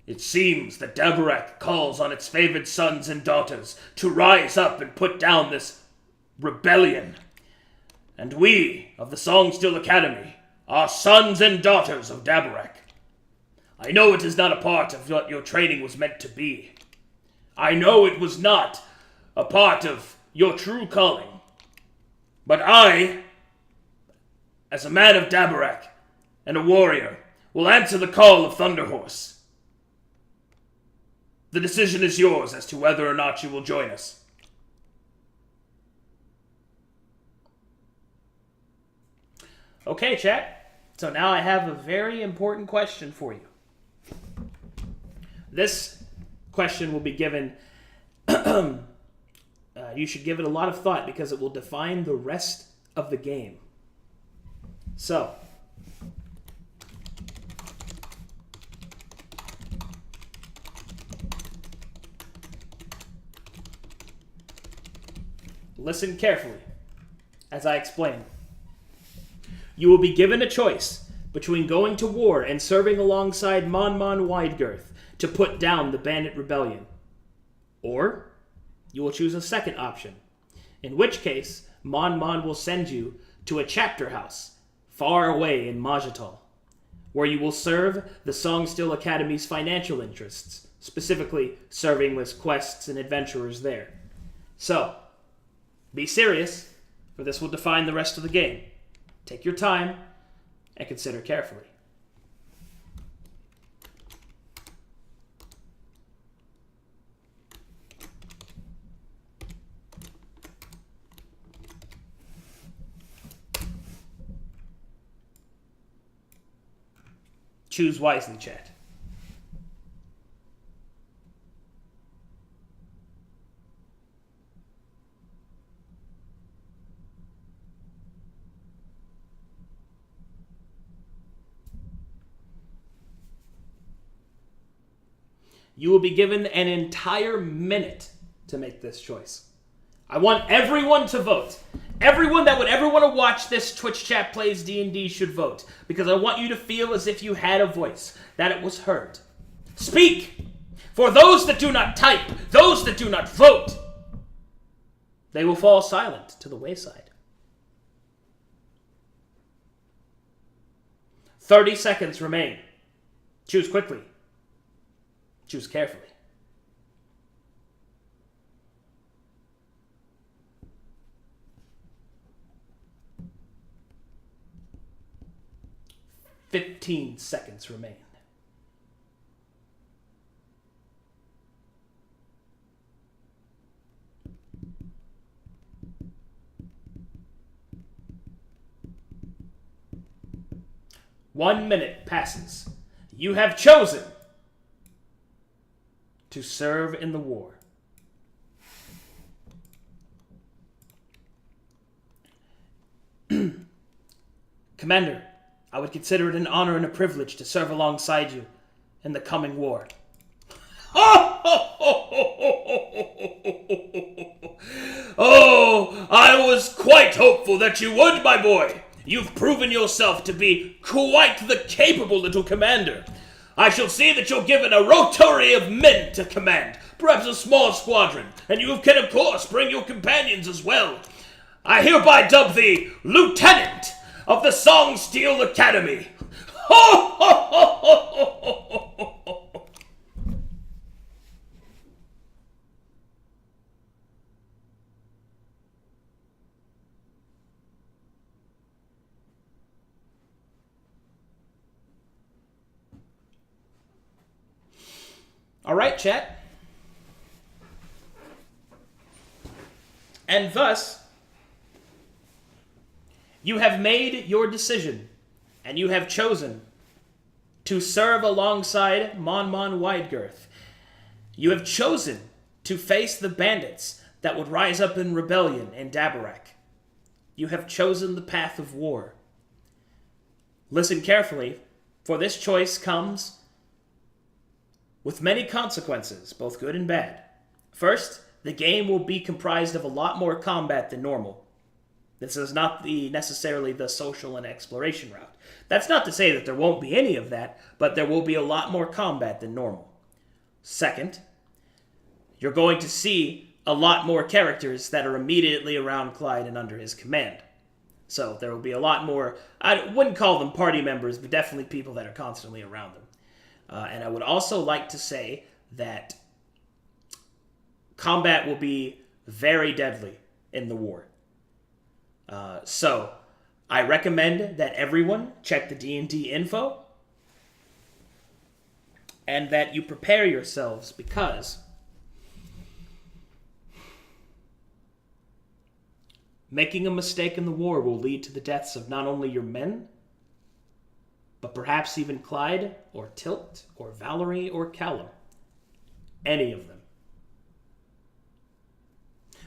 It seems that Dabarak calls on its favored sons and daughters to rise up and put down this rebellion. And we, of the Songstill Academy, are sons and daughters of Dabarak. I know it is not a part of what your training was meant to be. I know it was not a part of your true calling. But I, as a man of Dabarak and a warrior, will answer the call of Thunderhorse. The decision is yours as to whether or not you will join us. Okay, chat. So now I have a very important question for you. This question will be given... you should give it a lot of thought because it will define the rest of the game. So... listen carefully as I explain. You will be given a choice between going to war and serving alongside Mon Mon Widegirth to put down the bandit rebellion. Or you will choose a second option, in which case Mon Mon will send you to a chapter house far away in Majatal, where you will serve the Songstill Academy's financial interests, specifically serving with quests and adventurers there. So, be serious, for this will define the rest of the game. Take your time and consider carefully. Choose wisely, chat. You will be given an entire minute to make this choice. I want everyone to vote. Everyone that would ever want to watch this Twitch chat plays D&D should vote, because I want you to feel as if you had a voice, that it was heard. Speak! For those that do not type, those that do not vote, they will fall silent to the wayside. 30 seconds remain. Choose quickly. Choose carefully. "15 seconds remain. One minute passes. You have chosen to serve in the war. Commander, I would consider it an honor and a privilege to serve alongside you in the coming war. Oh, I was quite hopeful that you would, my boy. You've proven yourself to be quite the capable little commander. I shall see that you're given a rotary of men to command, perhaps a small squadron, and you can, of course, bring your companions as well. I hereby dub thee Lieutenant of the Songstill Academy. Ho, ho, ho, ho, ho, ho, ho. All right, chat. And thus, you have made your decision, and you have chosen to serve alongside Mon Widegirth. You have chosen to face the bandits that would rise up in rebellion in Dabarak. You have chosen the path of war. Listen carefully, for this choice comes with many consequences, both good and bad. First, the game will be comprised of a lot more combat than normal. This is not necessarily the social and exploration route. That's not to say that there won't be any of that, but there will be a lot more combat than normal. Second, you're going to see a lot more characters that are immediately around Clyde and under his command. So there will be a lot more, I wouldn't call them party members, but definitely people that are constantly around them. And I would also like to say that combat will be very deadly in the war. So I recommend that everyone check the DnD info and that you prepare yourselves, because making a mistake in the war will lead to the deaths of not only your men, but perhaps even Clyde, or Tilt, or Valerie, or Callum. Any of them.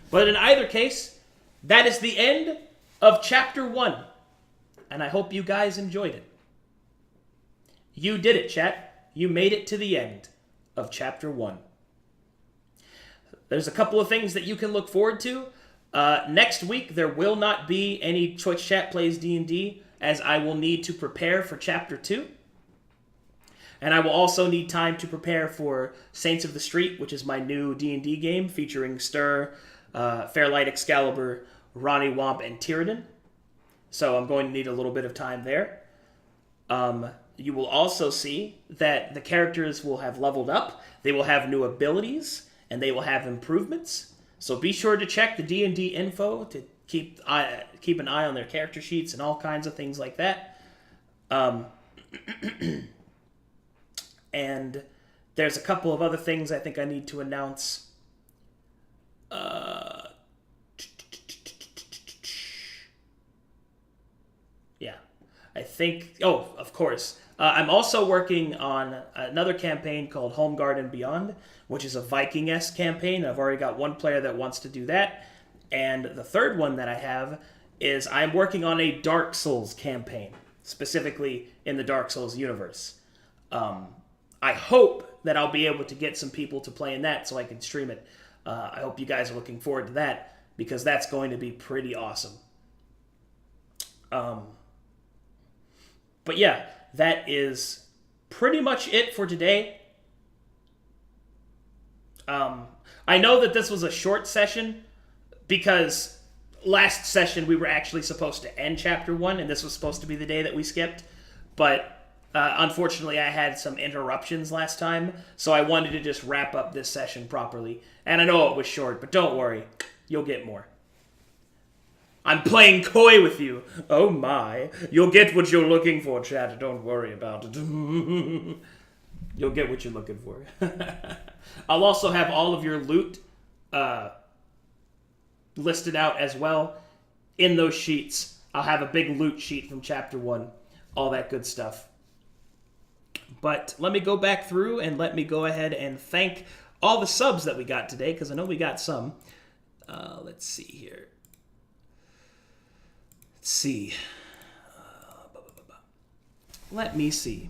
But in either case, that is the end of Chapter 1. And I hope you guys enjoyed it. You did it, chat. You made it to the end of Chapter 1. There's a couple of things that you can look forward to. Next week, there will not be any Twitch Chat Plays D&D, as I will need to prepare for Chapter 2. And I will also need time to prepare for Saints of the Street, which is my new D&D game featuring Stir, Fairlight Excalibur, Ronnie Womp, and Tyranids. So I'm going to need a little bit of time there. You will also see that the characters will have leveled up, they will have new abilities, and they will have improvements. So be sure to check the D&D info to keep an eye on their character sheets and all kinds of things like that. And there's a couple of other things I think I need to announce. Yeah, I think... Oh, of course. I'm also working on another campaign called Home Guard and Beyond, which is a Viking-esque campaign. I've already got one player that wants to do that. And the third one that I have is I'm working on a Dark Souls campaign, specifically in the Dark Souls universe. I hope that I'll be able to get some people to play in that so I can stream it. I hope you guys are looking forward to that, because that's going to be pretty awesome. But yeah, that is pretty much it for today. I know that this was a short session, because last session we were actually supposed to end Chapter 1, and this was supposed to be the day that we skipped. But unfortunately, I had some interruptions last time, so I wanted to just wrap up this session properly. And I know it was short, but don't worry, you'll get more. I'm playing coy with you. Oh my. You'll get what you're looking for, chat. Don't worry about it. You'll get what you're looking for. I'll also have all of your loot listed out as well in those sheets. I'll have a big loot sheet from Chapter 1. All that good stuff. But let me go back through and let me go ahead and thank all the subs that we got today, because I know we got some. Let's see here. Let's see. Let me see.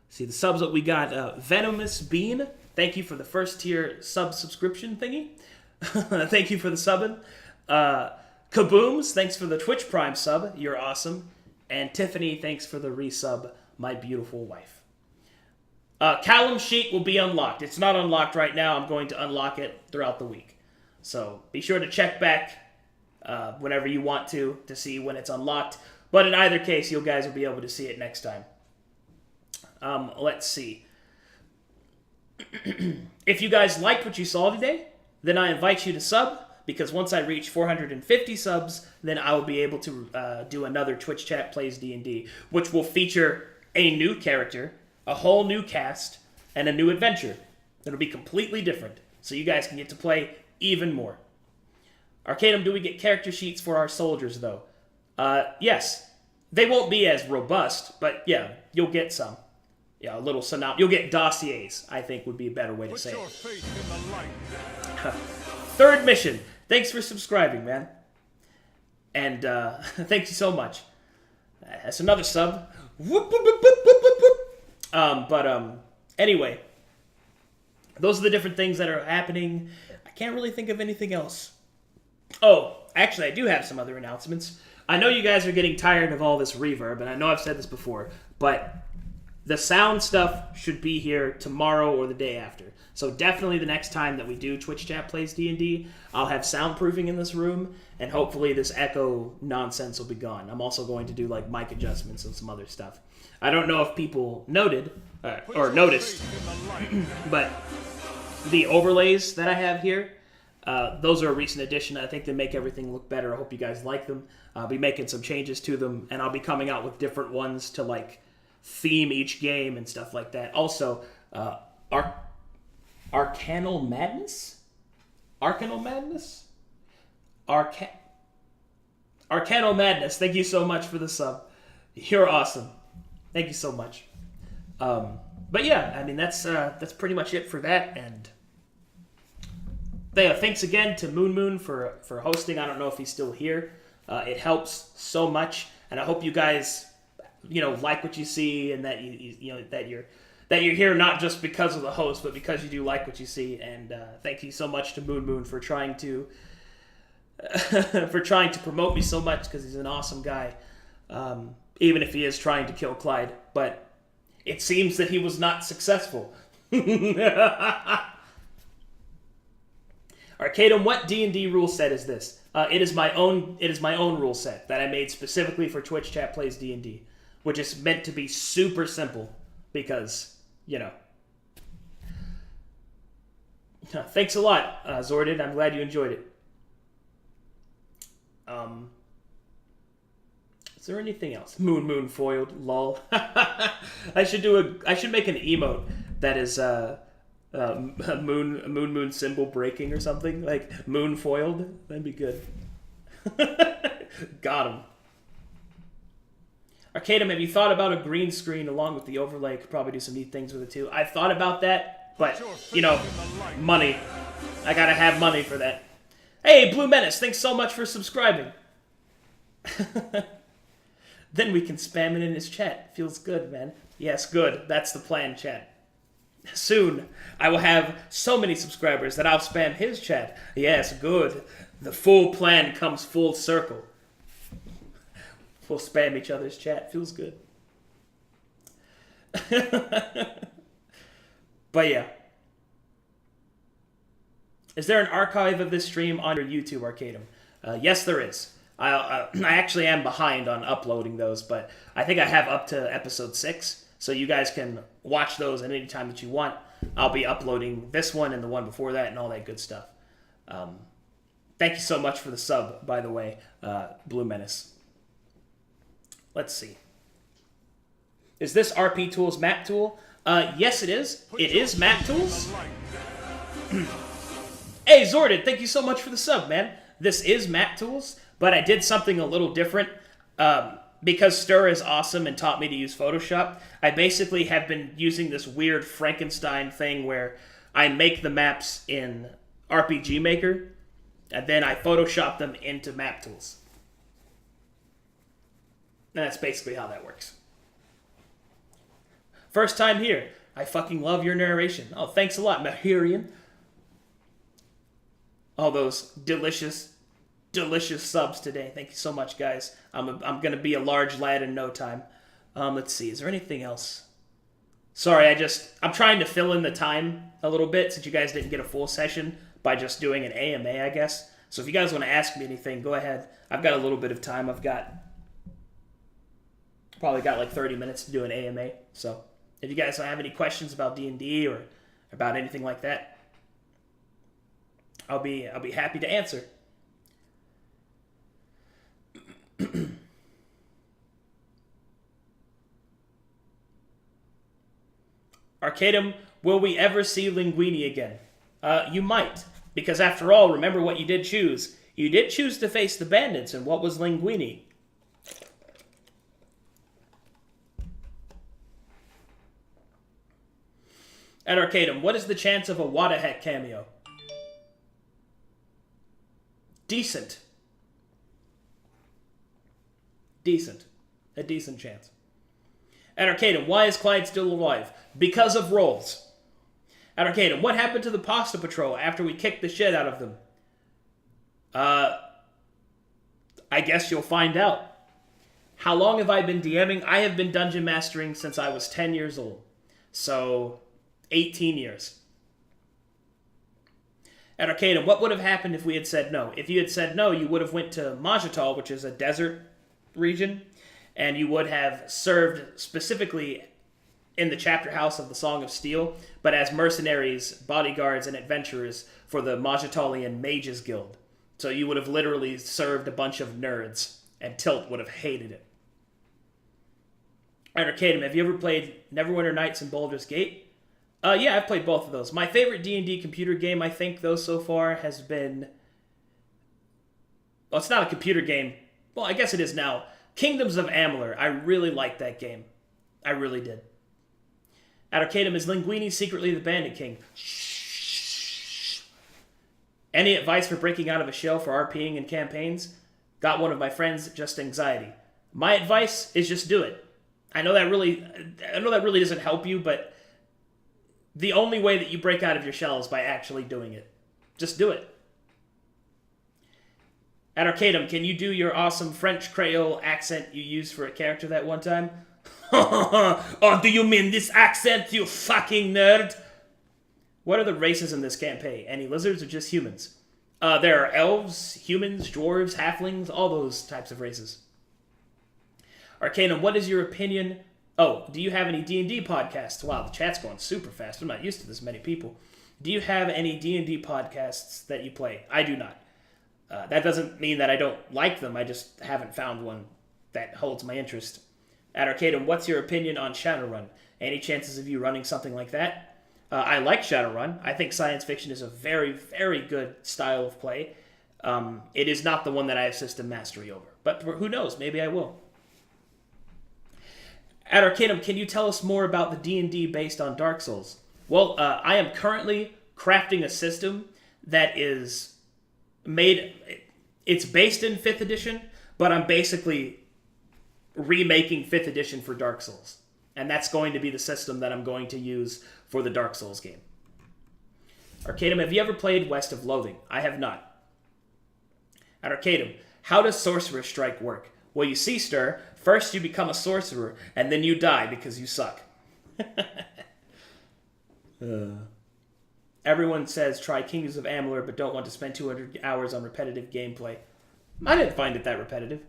See the subs that we got. Venomous Bean, thank you for the first tier sub subscription thingy. Thank you for the subbing. Kabooms, thanks for the Twitch Prime sub. You're awesome. And Tiffany, thanks for the resub, my beautiful wife. Callum's sheet will be unlocked. It's not unlocked right now. I'm going to unlock it throughout the week. So be sure to check back whenever you want to see when it's unlocked. But in either case, you guys will be able to see it next time. Let's see. If you guys liked what you saw today, then I invite you to sub, because once I reach 450 subs, then I will be able to do another Twitch Chat Plays D&D, which will feature a new character, a whole new cast, and a new adventure. It'll be completely different, so you guys can get to play even more. Arcadum, do we get character sheets for our soldiers, though? Yes. They won't be as robust, but yeah, you'll get some. Yeah, a little synopsis. You'll get dossiers, I think would be a better way to say Put your it. faith in the light. Third mission. Thanks for subscribing, man. And thank you so much. That's another sub. Whoop, whoop, whoop, whoop, whoop, whoop. Anyway, those are the different things that are happening. I can't really think of anything else. Oh, actually, I do have some other announcements. I know you guys are getting tired of all this reverb, and I know I've said this before, but the sound stuff should be here tomorrow or the day after. So definitely the next time that we do Twitch Chat Plays D&D, I'll have soundproofing in this room, and hopefully this echo nonsense will be gone. I'm also going to do like mic adjustments and some other stuff. I don't know if people noted or noticed, but the overlays that I have here, those are a recent addition. I think they make everything look better. I hope you guys like them. I'll be making some changes to them, and I'll be coming out with different ones to like theme each game and stuff like that. Also, Arcanal Madness? Arcanal Madness? Arcanal Madness, thank you so much for the sub. You're awesome. Thank you so much. But yeah, I mean, that's pretty much it for that, and thanks again to Moon for hosting. I don't know if he's still here. It helps so much, and I hope you guys, like what you see, and that that you're here not just because of the host, but because you do like what you see. And thank you so much to Moon for trying to promote me so much, because he's an awesome guy. Even if he is trying to kill Clyde, but it seems that he was not successful. Arcadum, what D&D rule set is this? It is my own rule set that I made specifically for Twitch Chat Plays D&D, which is meant to be super simple because, Thanks a lot, Zordid. I'm glad you enjoyed it. Is there anything else? Moon foiled, lol. I should make an emote that is moon symbol breaking or something, like moon foiled. That'd be good. Got him. Arcadum, have you thought about a green screen along with the overlay? Could probably do some neat things with it too. I've thought about that, but money. I gotta have money for that. Hey, Blue Menace, thanks so much for subscribing. Then we can spam it in his chat. Feels good, man. Yes, good. That's the plan, chat. Soon, I will have so many subscribers that I'll spam his chat. Yes, good. The full plan comes full circle. We'll spam each other's chat. Feels good. But yeah. Is there an archive of this stream on your YouTube, Arcadum? Yes, there is. I actually am behind on uploading those, but I think I have up to episode 6, so you guys can watch those at any time that you want. I'll be uploading this one and the one before that and all that good stuff. Thank you so much for the sub, by the way, Blue Menace. Let's see. Is this RP Tools map tool? Yes, it is. It is map tools. Hey, Zordid, thank you so much for the sub, man. This is map tools. But I did something a little different. Because Stir is awesome and taught me to use Photoshop, I basically have been using this weird Frankenstein thing where I make the maps in RPG Maker, and then I Photoshop them into map tools. And that's basically how that works. First time here. I fucking love your narration. Oh, thanks a lot, Mahirian. All those delicious subs today. Thank you so much, guys. I'm gonna be a large lad in no time. Let's see. Is there anything else? Sorry, I'm trying to fill in the time a little bit since you guys didn't get a full session by just doing an AMA, I guess. So if you guys want to ask me anything, go ahead. I've got a little bit of time. Probably got like 30 minutes to do an AMA. So if you guys have any questions about D&D or about anything like that, I'll be happy to answer. Arcadum, will we ever see Linguini again? You might. Because after all, remember what you did choose. You did choose to face the bandits, and what was Linguini? At Arcadum, what is the chance of a What a Heck cameo? Decent. Decent. A decent chance. At Arcadum, why is Clyde still alive? Because of rolls. At Arcadum, what happened to the Pasta Patrol after we kicked the shit out of them? I guess you'll find out. How long have I been DMing? I have been dungeon mastering since I was 10 years old. So, 18 years. At Arcadum, what would have happened if we had said no? If you had said no, you would have went to Majatal, which is a desert region, and you would have served specifically in the chapter house of the Song of Steel, but as mercenaries, bodyguards, and adventurers for the Majatalian Mages Guild. So you would have literally served a bunch of nerds, and Tilt would have hated it. At Arcadum, have you ever played Neverwinter Nights and Baldur's Gate? Yeah, I've played both of those. My favorite D&D computer game, I think, though, so far has been... Well, it's not a computer game. Well, I guess it is now. Kingdoms of Amalur. I really liked that game. I really did. At Arcadum, is Linguini secretly the Bandit King? Shh. Any advice for breaking out of a shell for RPing in campaigns? Got one of my friends, just anxiety. My advice is just do it. I know that really doesn't help you, but the only way that you break out of your shell is by actually doing it. Just do it. At Arcadum, can you do your awesome French Creole accent you used for a character that one time? Oh, do you mean this accent, you fucking nerd? What are the races in this campaign? Any lizards or just humans? There are elves, humans, dwarves, halflings, all those types of races. Arcanum, what is your opinion? Oh, do you have any D&D podcasts? Wow, the chat's going super fast. I'm not used to this many people. Do you have any D&D podcasts that you play? I do not. That doesn't mean that I don't like them. I just haven't found one that holds my interest. At Arcadum, what's your opinion on Shadowrun? Any chances of you running something like that? I like Shadowrun. I think science fiction is a very, very good style of play. It is not the one that I have system mastery over. But who knows? Maybe I will. At Arcadum, can you tell us more about the D&D based on Dark Souls? Well, I am currently crafting a system that is made... It's based in 5th edition, but I'm basically remaking 5th edition for Dark Souls. And that's going to be the system that I'm going to use for the Dark Souls game. Arcadum, have you ever played West of Loathing? I have not. At Arcadum, how does Sorcerer Strike work? Well, you see, Stir, first you become a sorcerer, and then you die because you suck. Everyone says try Kingdoms of Amalur, but don't want to spend 200 hours on repetitive gameplay. I didn't find it that repetitive.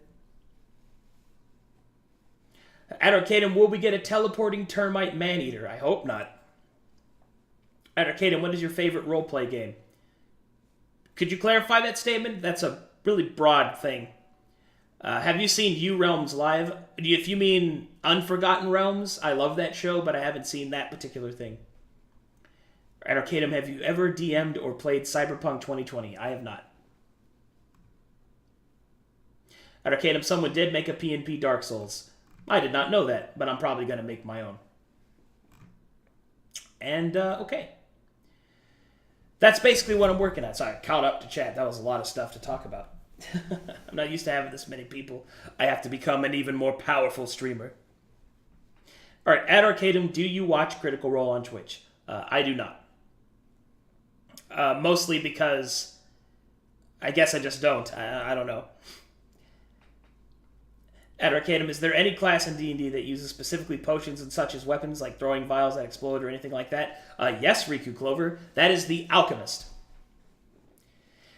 At Arcadum, will we get a teleporting termite man-eater? I hope not. At Arcadum, what is your favorite roleplay game? Could you clarify that statement? That's a really broad thing. Have you seen U Realms live? If you mean Unforgotten Realms, I love that show, but I haven't seen that particular thing. At Arcadum, have you ever DM'd or played Cyberpunk 2020? I have not. At Arcadum, someone did make a PnP Dark Souls. I did not know that, but I'm probably going to make my own. And, okay. That's basically what I'm working on. Sorry, I caught up to chat. That was a lot of stuff to talk about. I'm not used to having this many people. I have to become an even more powerful streamer. Alright, at Arcadum, do you watch Critical Role on Twitch? I do not. Mostly because I guess I just don't. I don't know. At Arcadum, is there any class in D&D that uses specifically potions and such as weapons like throwing vials that explode or anything like that? Yes, Riku Clover. That is the Alchemist.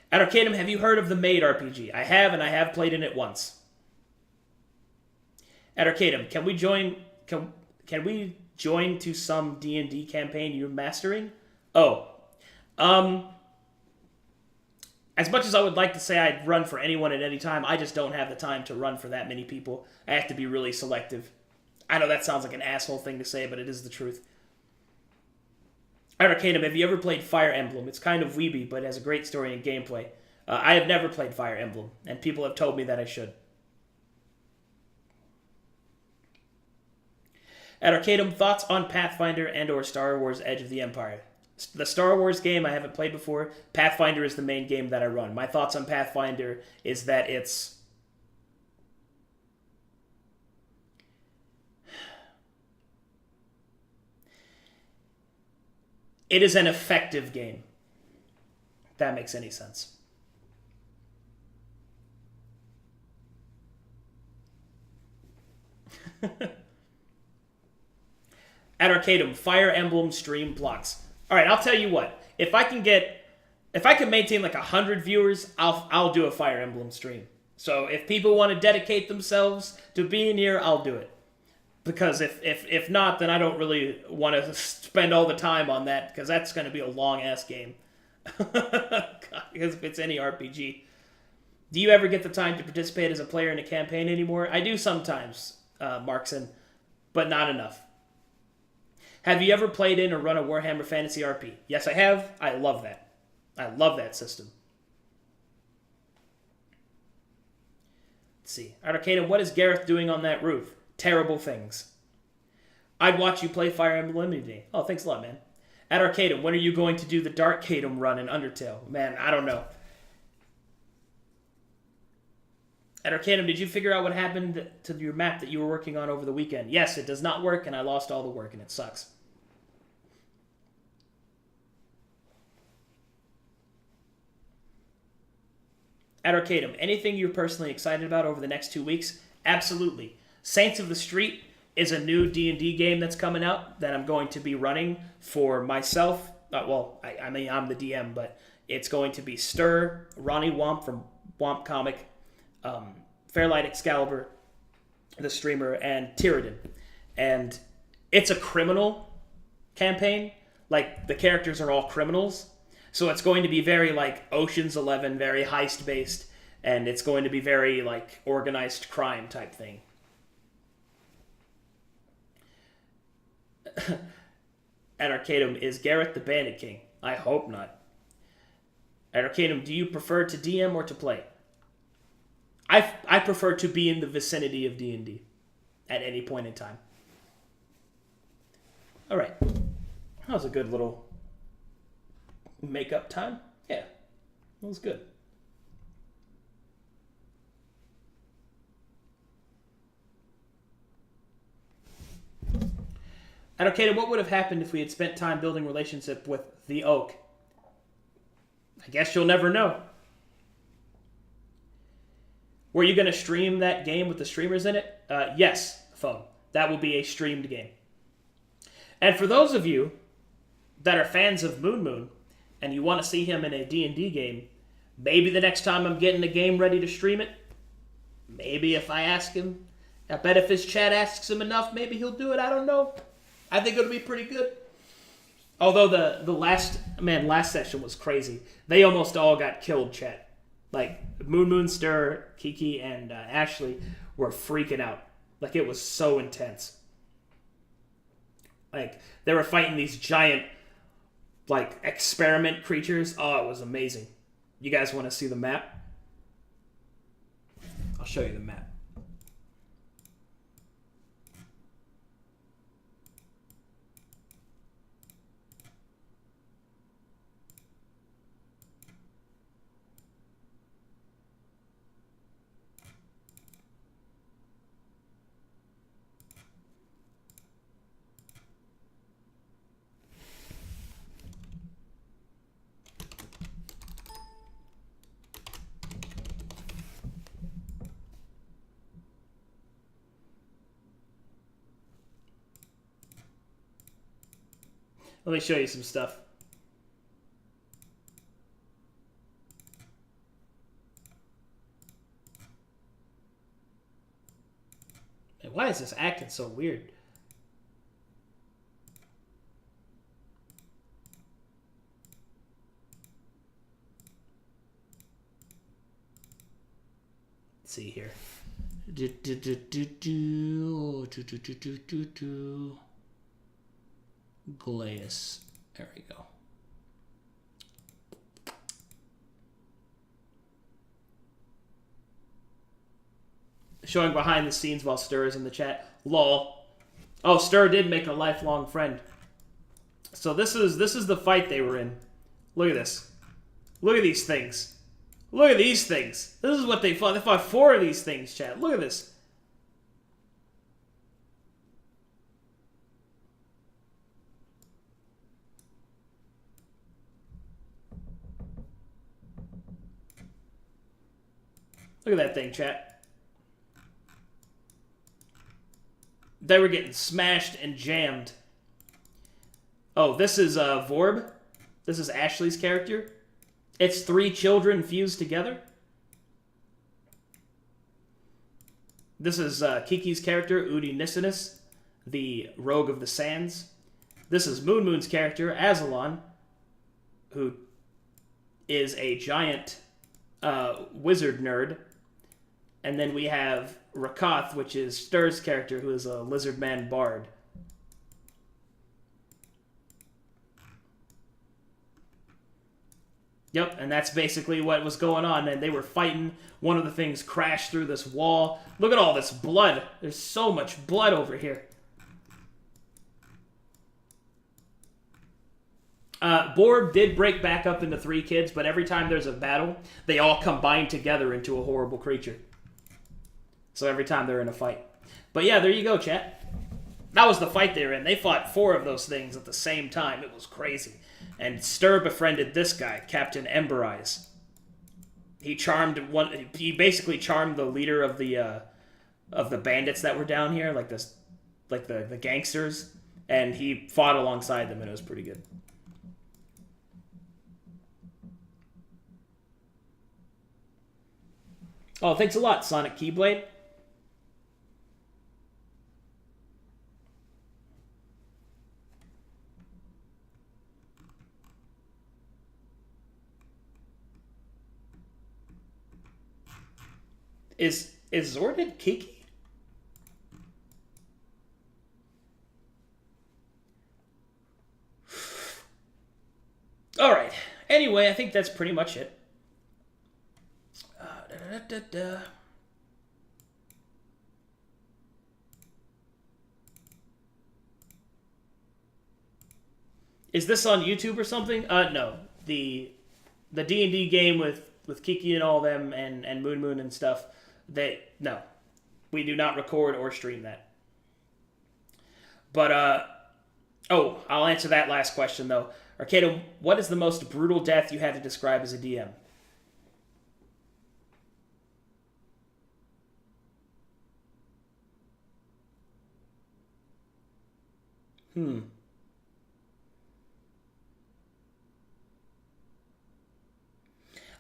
At Arcadum, have you heard of the Maid RPG? I have, and I have played in it once. At Arcadum, can we join to some D&D campaign you're mastering? Oh. As much as I would like to say I'd run for anyone at any time, I just don't have the time to run for that many people. I have to be really selective. I know that sounds like an asshole thing to say, but it is the truth. Arcanum, have you ever played Fire Emblem? It's kind of weeby, but has a great story and gameplay. I have never played Fire Emblem, and people have told me that I should. At Arcanum, thoughts on Pathfinder and or Star Wars Edge of the Empire? The Star Wars game I haven't played before. Pathfinder is the main game that I run. My thoughts on Pathfinder is that it is an effective game. If that makes any sense. At Arcanum, Fire Emblem stream blocks. All right, I'll tell you what. If I can maintain like 100 viewers, I'll do a Fire Emblem stream. So if people want to dedicate themselves to being here, I'll do it. Because if not, then I don't really want to spend all the time on that, because that's going to be a long-ass game. Because if it's any RPG. Do you ever get the time to participate as a player in a campaign anymore? I do sometimes, Markson, but not enough. Have you ever played in or run a Warhammer Fantasy RP? Yes, I have. I love that. I love that system. Let's see. Arcanum, what is Gareth doing on that roof? Terrible things. I'd watch you play Fire Emblem any day. Oh, thanks a lot, man. At Arcanum, when are you going to do the Dark Cadum run in Undertale? Man, I don't know. At Arcanum, did you figure out what happened to your map that you were working on over the weekend? Yes, it does not work, and I lost all the work, and it sucks. At Arcanum, anything you're personally excited about over the next 2 weeks? Absolutely. Saints of the Street is a new D&D game that's coming out that I'm going to be running for myself. I mean, I'm the DM, but it's going to be Stir, Ronnie Womp from Womp Comic, Fairlight Excalibur, the streamer, and Tyranidan. And it's a criminal campaign. Like, the characters are all criminals. So it's going to be very, like, Ocean's 11, very heist-based, and it's going to be very, like, organized crime type thing. At Arcanum, is Gareth the Bandit King? I hope not. At Arcanum, do you prefer to DM or to play? I prefer to be in the vicinity of D&D at any point in time. All right. That was a good little makeup time. Yeah, that was good. At Arcade, what would have happened if we had spent time building relationship with the Oak? I guess you'll never know. Were you going to stream that game with the streamers in it? Yes, phone. That will be a streamed game. And for those of you that are fans of Moon Moon and you want to see him in a D&D game, maybe the next time I'm getting a game ready to stream it, maybe if I ask him, I bet if his chat asks him enough, maybe he'll do it. I don't know. I think it'll be pretty good. Although the last session was crazy. They almost all got killed, chat. Like, Moon Moon, Stir, Kiki, and Ashley were freaking out. Like, it was so intense. Like, they were fighting these giant, like, experiment creatures. Oh, it was amazing. You guys want to see the map? I'll show you the map. Let me show you some stuff. Hey, why is this acting so weird? Let's see here. Glaeus. There we go. Showing behind the scenes while Stir is in the chat. Lol. Oh, Stir did make a lifelong friend. So this is the fight they were in. Look at this. Look at these things. Look at these things. This is what they fought. They fought 4 of these things, chat. Look at this. Look at that thing, chat. They were getting smashed and jammed. Oh, this is Vorb. This is Ashley's character. It's 3 children fused together. This is Kiki's character, Udi Nissinus, the Rogue of the Sands. This is Moon Moon's character, Azalon, who is a giant wizard nerd. And then we have Rakath, which is Stir's character, who is a lizard man bard. Yep, and that's basically what was going on. And they were fighting. One of the things crashed through this wall. Look at all this blood. There's so much blood over here. Borg did break back up into 3 kids, but every time there's a battle, they all combine together into a horrible creature. So every time they're in a fight. But yeah, there you go, chat. That was the fight they were in. They fought 4 of those things at the same time. It was crazy. And Stir befriended this guy, Captain Ember Eyes. He basically charmed the leader of the bandits that were down here, like the gangsters, and he fought alongside them, and it was pretty good. Oh, thanks a lot, Sonic Keyblade. Is Zordon Kiki? Alright. Anyway, I think that's pretty much it. Is this on YouTube or something? No. The D&D game with Kiki and all them and Moon Moon and stuff, no. We do not record or stream that. But, I'll answer that last question, though. Arcado, what is the most brutal death you had to describe as a DM?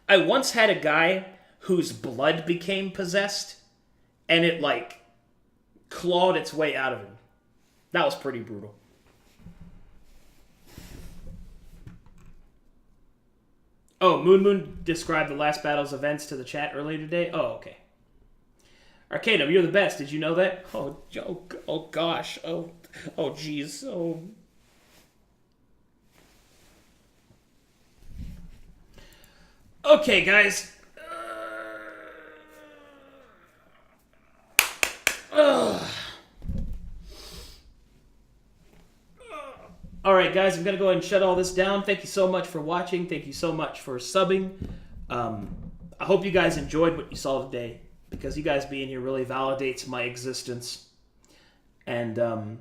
I once had a guy whose blood became possessed, and it, clawed its way out of him. That was pretty brutal. Oh, Moon Moon described the last battle's events to the chat earlier today? Oh, okay. Arcanum, you're the best. Did you know that? Oh gosh. Oh, jeez. Oh. Okay, guys. Alright, guys, I'm going to go ahead and shut all this down. Thank you so much for watching. Thank you so much for subbing. I hope you guys enjoyed what you saw today, because you guys being here really validates my existence. And I'm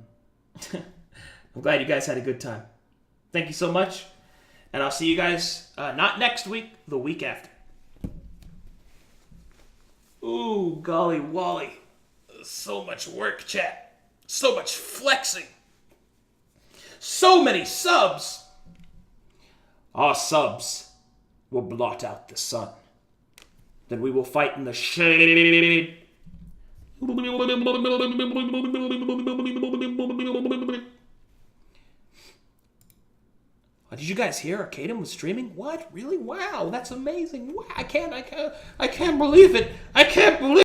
glad you guys had a good time. Thank you so much. And I'll see you guys, not next week, the week after. Ooh, golly Wally. So much work, chat. So much flexing. So many subs. Our subs will blot out the sun. Then we will fight in the shade. Did you guys hear Arcadum was streaming? What? Really? Wow, that's amazing. Wow, I can't believe it. I can't believe